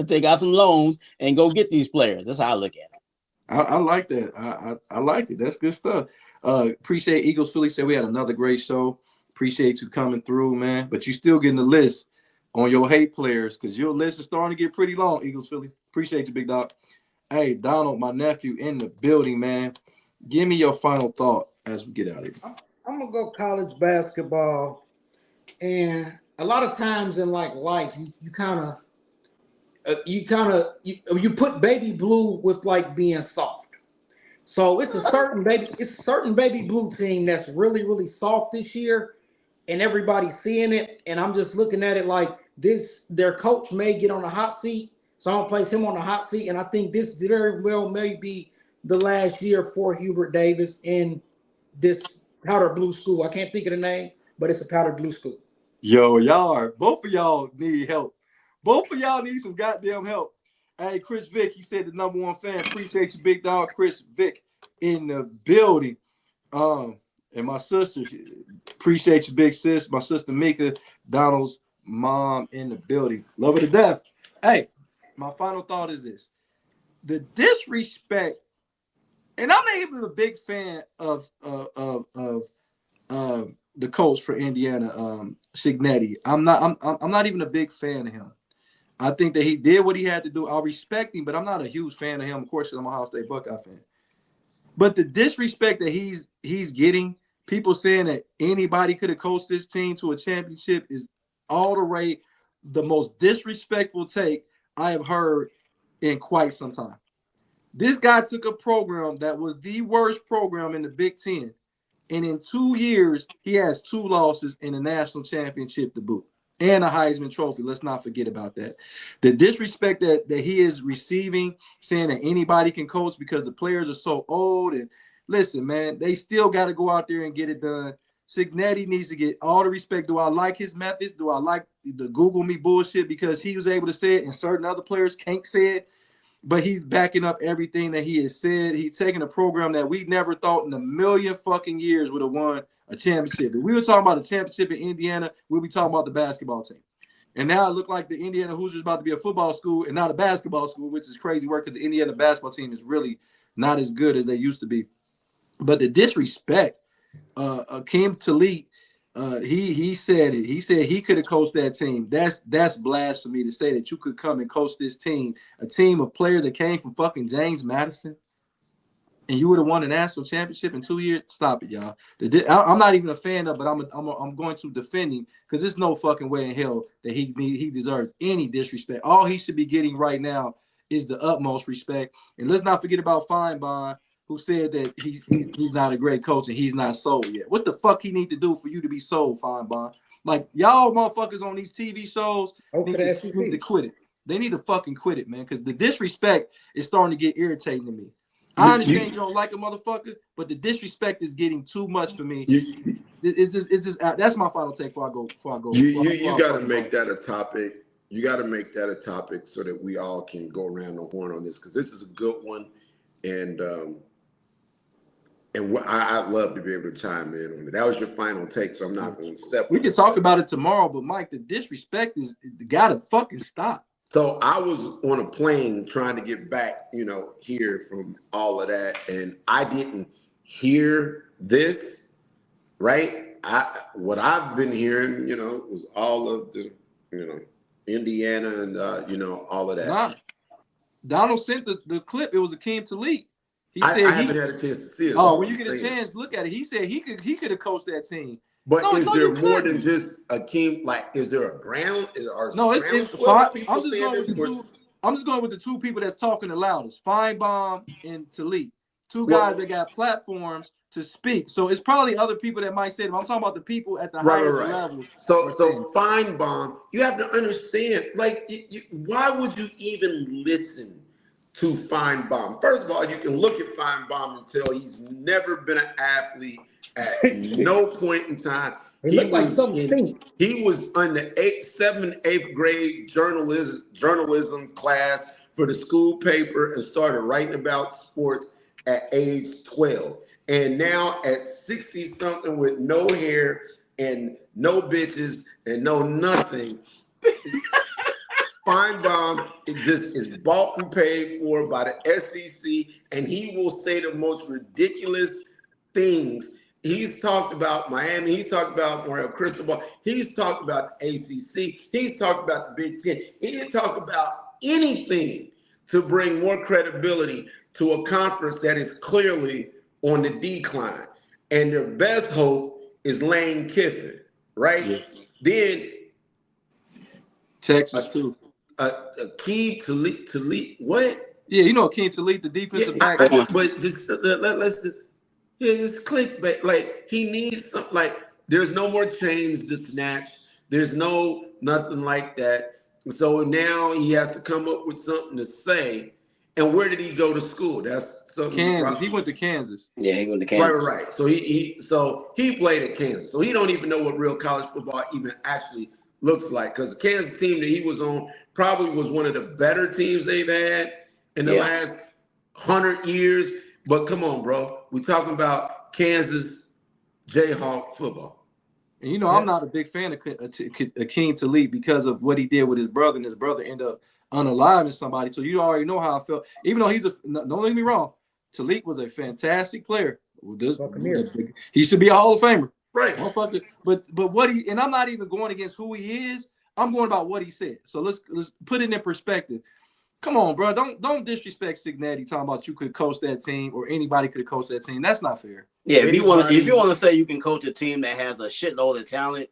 take out some loans, and go get these players. That's how I look at it.
I like that. I like it. That's good stuff. Appreciate Eagles Philly said we had another great show. Appreciate you coming through, man. But you still getting the list on your hate players because your list is starting to get pretty long, Eagles Philly. Appreciate you, big dog. Hey, Donald, my nephew in the building, man. Give me your final thought as we get out of here.
I'm gonna go college basketball, and a lot of times in like life, you put baby blue with like being soft. So it's a certain baby blue team that's really, really soft this year, and everybody's seeing it. And I'm just looking at it like this, their coach may get on the hot seat. So I'm gonna place him on the hot seat. And I think this very well may be the last year for Hubert Davis in this powder blue school. I can't think of the name, but it's a powder blue school.
Yo, both of y'all need help. Both of y'all need some goddamn help. Hey, Chris Vick, he said the number one fan. Appreciate you, big dog. Chris Vick in the building. And my sister, appreciate you, big sis. My sister Mika, Donald's mom in the building. Love her to death. Hey, my final thought is this. The disrespect, and I'm not even a big fan of the coach for Indiana, Cincinnati. I'm not even a big fan of him. I think that he did what he had to do. I respect him, but I'm not a huge fan of him. Of course, I'm a Ohio State Buckeye fan. But the disrespect that he's getting, people saying that anybody could have coached this team to a championship is all the way the most disrespectful take I have heard in quite some time. This guy took a program that was the worst program in the Big Ten, and in 2 years, he has 2 losses in the national championship to boot and a Heisman Trophy. Let's not forget about that. The disrespect that he is receiving, saying that anybody can coach because the players are so old. And listen, man, they still got to go out there and get it done. Cincinnati needs to get all the respect. Do I like his methods? Do I like the Google me bullshit because he was able to say it and certain other players can't say it? But he's backing up everything that he has said. He's taking a program that we never thought in a million fucking years would have won a championship. If we were talking about a championship in Indiana, we'll be talking about the basketball team. And now it looked like the Indiana Hoosiers is about to be a football school and not a basketball school, which is crazy work because the Indiana basketball team is really not as good as they used to be. But the disrespect, Kim Talit, he said it. He said he could have coached that team. That's blasphemy to say that you could come and coach this team, a team of players that came from fucking James Madison, and you would have won a national championship in 2 years. Stop it, y'all. I'm not even a fan of, but I'm going to defend him because there's no fucking way in hell that he deserves any disrespect. All he should be getting right now is the utmost respect. And let's not forget about Feinbaum, who said that he's not a great coach and he's not sold yet. What the fuck he need to do for you to be sold, Feinbaum? Like, y'all motherfuckers on these TV shows need to quit it. They need to fucking quit it, man, because the disrespect is starting to get irritating to me. I understand you don't like a motherfucker, but the disrespect is getting too much for me. It's just that's my final take before I go.
You got to make that a topic. You got to make that a topic so that we all can go around the horn on this because this is a good one, and I'd love to be able to chime in on it. That was your final take, so I'm not going to step.
We can talk about it tomorrow, but Mike, the disrespect is got to fucking stop.
So I was on a plane trying to get back, here from all of that, and I didn't hear this, right? what I've been hearing, was all of the, Indiana and all of that.
Nah. Donald sent the clip. It was Akeem Talib. He said
I haven't had a chance to see it.
Oh, when you get a chance, look at it. He said he could have coached that team.
But is there more than just Akeem? Like, is there a ground?
No, it's fine. I'm just going with the two people that's talking the loudest, Feinbaum and Talib. Two guys that got platforms to speak. So it's probably other people that might say it. I'm talking about the people at the highest levels.
So Feinbaum, you have to understand, like, why would you even listen to Feinbaum? First of all, you can look at Feinbaum and tell he's never been an athlete at no point in time. He was on the 7th, 8th grade journalism class for the school paper and started writing about sports at age 12. And now at 60-something with no hair and no bitches and no nothing, Feinbaum is bought and paid for by the SEC, and he will say the most ridiculous things. He's talked about Miami. He's talked about Mario Cristobal. He's talked about the ACC. He's talked about the Big Ten. He didn't talk about anything to bring more credibility to a conference that is clearly on the decline. And their best hope is Lane Kiffin, right? Yeah. Then
Texas too.
Akeem Talib, what?
Yeah, Akeem Talib, the defensive back.
But just let's just clickbait. Like, he needs something. Like, there's no more chains to snatch. There's nothing like that. So now he has to come up with something to say. And where did he go to school? That's something.
Kansas. He went to Kansas.
Yeah, he went to Kansas.
Right. So he played at Kansas. So he don't even know what real college football even actually looks like. Because the Kansas team that he was on probably was one of the better teams they've had in the last 100 years. But come on, bro. We're talking about Kansas Jayhawk football.
And I'm not a big fan of Akeem Talib because of what he did with his brother, and his brother ended up unaliving somebody. So you already know how I felt. Even though don't get me wrong, Talib was a fantastic player. He should be a Hall of Famer.
Right.
But what and I'm not even going against who he is. I'm going about what he said. So let's put it in perspective. Come on, bro. Don't disrespect Cincinnati talking about you could coach that team or anybody could coach that team. That's not fair.
Yeah, if you want to say you can coach a team that has a shitload of talent,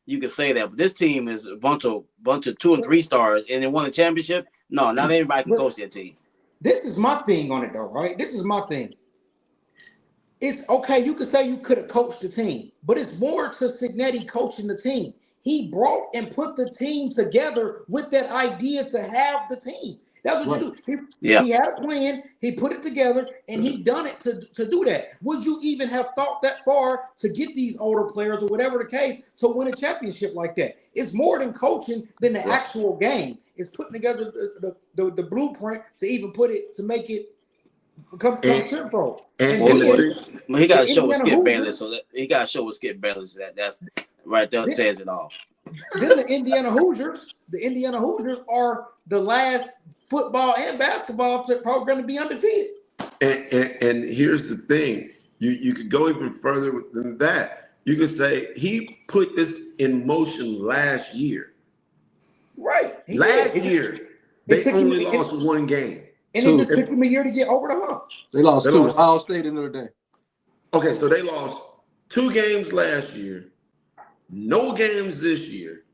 you can say that. But this team is a bunch of 2 and 3 stars and they won a championship. No, not everybody can coach that team.
This is my thing on it though, right? This is my thing. It's okay, you could say you could have coached the team, but it's more to Cincinnati coaching the team. He brought and put the team together with that idea to have the team. That's what you do. He had a plan, he put it together, and he done it to do that. Would you even have thought that far to get these older players or whatever the case to win a championship like that? It's more than coaching than the actual game. It's putting together the blueprint to even put it to make it become tenfold.
He got to show with Skip Bayless, that's right there says it all.
Then the Indiana Hoosiers are the last football and basketball program to be undefeated.
And here's the thing. You could go even further than that. You could say he put this in motion last year.
Right.
Last year, they only lost 1 game.
And it just took them a year to get over the hump.
They lost 2. Ohio State and Notre Dame.
Okay, so they lost 2 games last year, no games this year.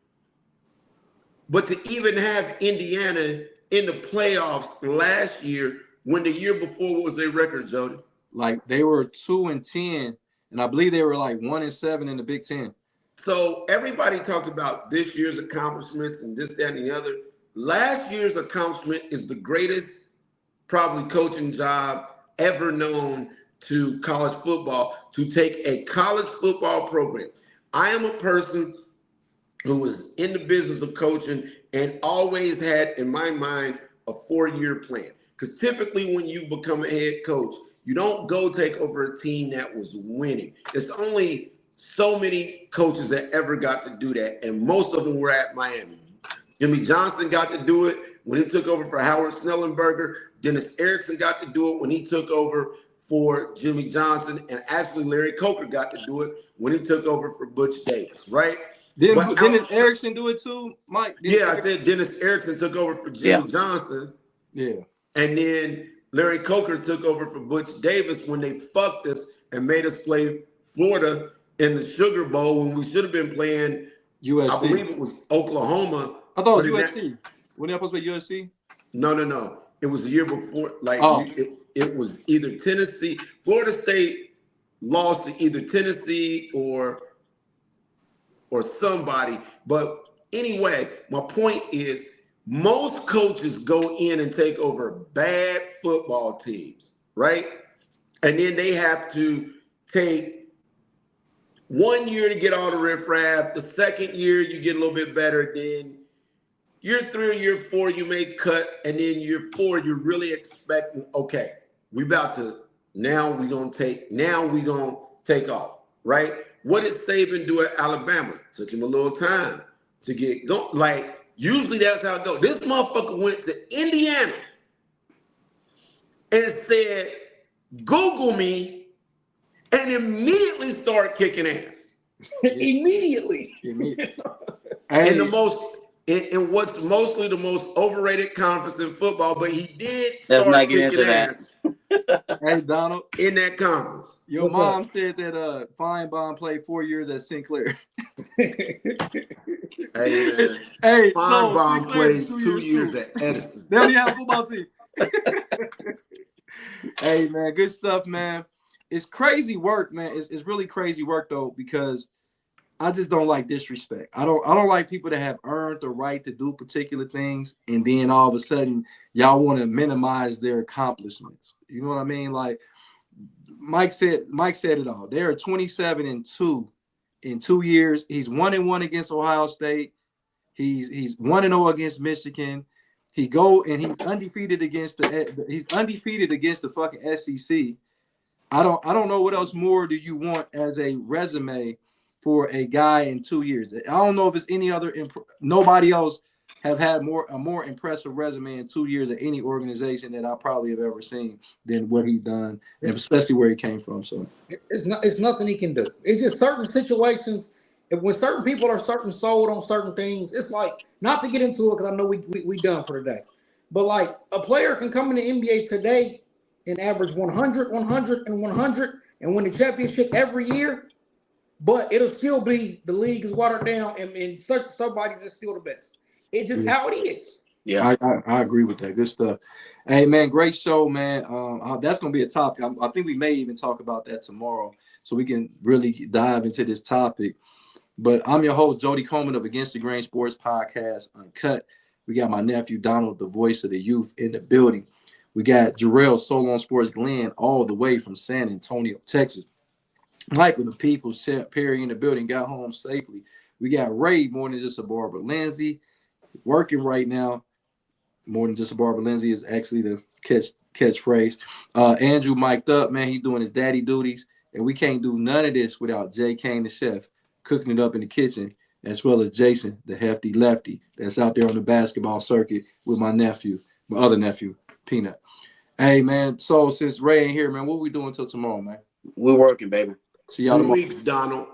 But to even have Indiana in the playoffs last year, when the year before, what was their record, Jody?
Like, they were 2-10, and I believe they were like 1-7 in the Big Ten.
So everybody talks about this year's accomplishments and this, that, and the other. Last year's accomplishment is the greatest probably coaching job ever known to college football, to take a college football program. I am a person who was in the business of coaching and always had in my mind a 4-year plan. Because typically when you become a head coach, you don't go take over a team that was winning. There's only so many coaches that ever got to do that, and most of them were at Miami. Jimmy Johnson got to do it when he took over for Howard Snellenberger. Dennis Erickson got to do it when he took over for Jimmy Johnson, and actually Larry Coker got to do it when he took over for Butch Davis, right?
Didn't Dennis Erickson do it too, Mike?
I said Dennis Erickson took over for Jimmy Johnson.
Yeah.
And then Larry Coker took over for Butch Davis when they fucked us and made us play Florida in the Sugar Bowl when we should have been playing USC. I believe it was Oklahoma.
I thought it was USC. When they supposed to be USC?
No. It was the year before. It was either Tennessee. Florida State lost to either Tennessee or somebody. But anyway, my point is most coaches go in and take over bad football teams, right? And then they have to take 1 year to get all the riffraff. The second year, you get a little bit better. Then year 3 or year 4, you may cut. And then year 4, you're really expecting, okay, we about to, now we're going to take off, right? What did Saban do at Alabama? Took him a little time to get going. Like, usually that's how it goes. This motherfucker went to Indiana and said, Google me, and immediately started kicking ass.
Immediately.
And in what's mostly the most overrated conference in football, but he did start kicking ass.
Hey, Donald.
In that conference.
Your mom said that Feinbaum played 4 years at Sinclair.
Hey, man.
Hey,
Feinbaum played 2 years at Edison.
They only have a football team. Hey, man, good stuff, man. It's crazy work, man. It's really crazy work, though, because I just don't like disrespect. I don't like people that have earned the right to do particular things, and then all of a sudden y'all want to minimize their accomplishments. You know what I mean? Like Mike said it all. They are 27-2 in 2 years. He's 1-1 against Ohio State. He's 1-0 against Michigan. He's undefeated against the fucking SEC. I don't know what else more do you want as a resume for a guy in 2 years. I don't know if it's any other. Nobody else have had a more impressive resume in 2 years at any organization that I probably have ever seen than what he's done, and especially where he came from. So
it's nothing he can do. It's just certain situations. When certain people are sold on certain things, it's like, not to get into it because I know we done for today, but like a player can come in the NBA today and average 100, 100, and 100 and win the championship every year. But it'll still be the league is watered down, and somebody's just still the best. It's just how it is.
Yeah, I agree with that. Good stuff. Hey, man, great show, man. That's gonna be a topic. I think we may even talk about that tomorrow, so we can really dive into this topic. But I'm your host, Jody Coleman of Against the Grain Sports Podcast, Uncut. We got my nephew Donald, the voice of the youth, in the building. We got Jarrell, Soul on Sports Glenn, all the way from San Antonio, Texas. Michael, the People's Champ Perry in the building, got home safely. We got Ray, more than just a barber. Lindsay, working right now. More than just a barber. Lindsay is actually the catchphrase. Andrew mic'd up, man. He's doing his daddy duties. And we can't do none of this without Jay Kane, the chef, cooking it up in the kitchen, as well as Jason, the hefty lefty, that's out there on the basketball circuit with my other nephew, Peanut. Hey, man, so since Ray ain't here, man, what we doing till tomorrow, man?
We're working, baby.
See y'all tomorrow.
2 weeks, Donald.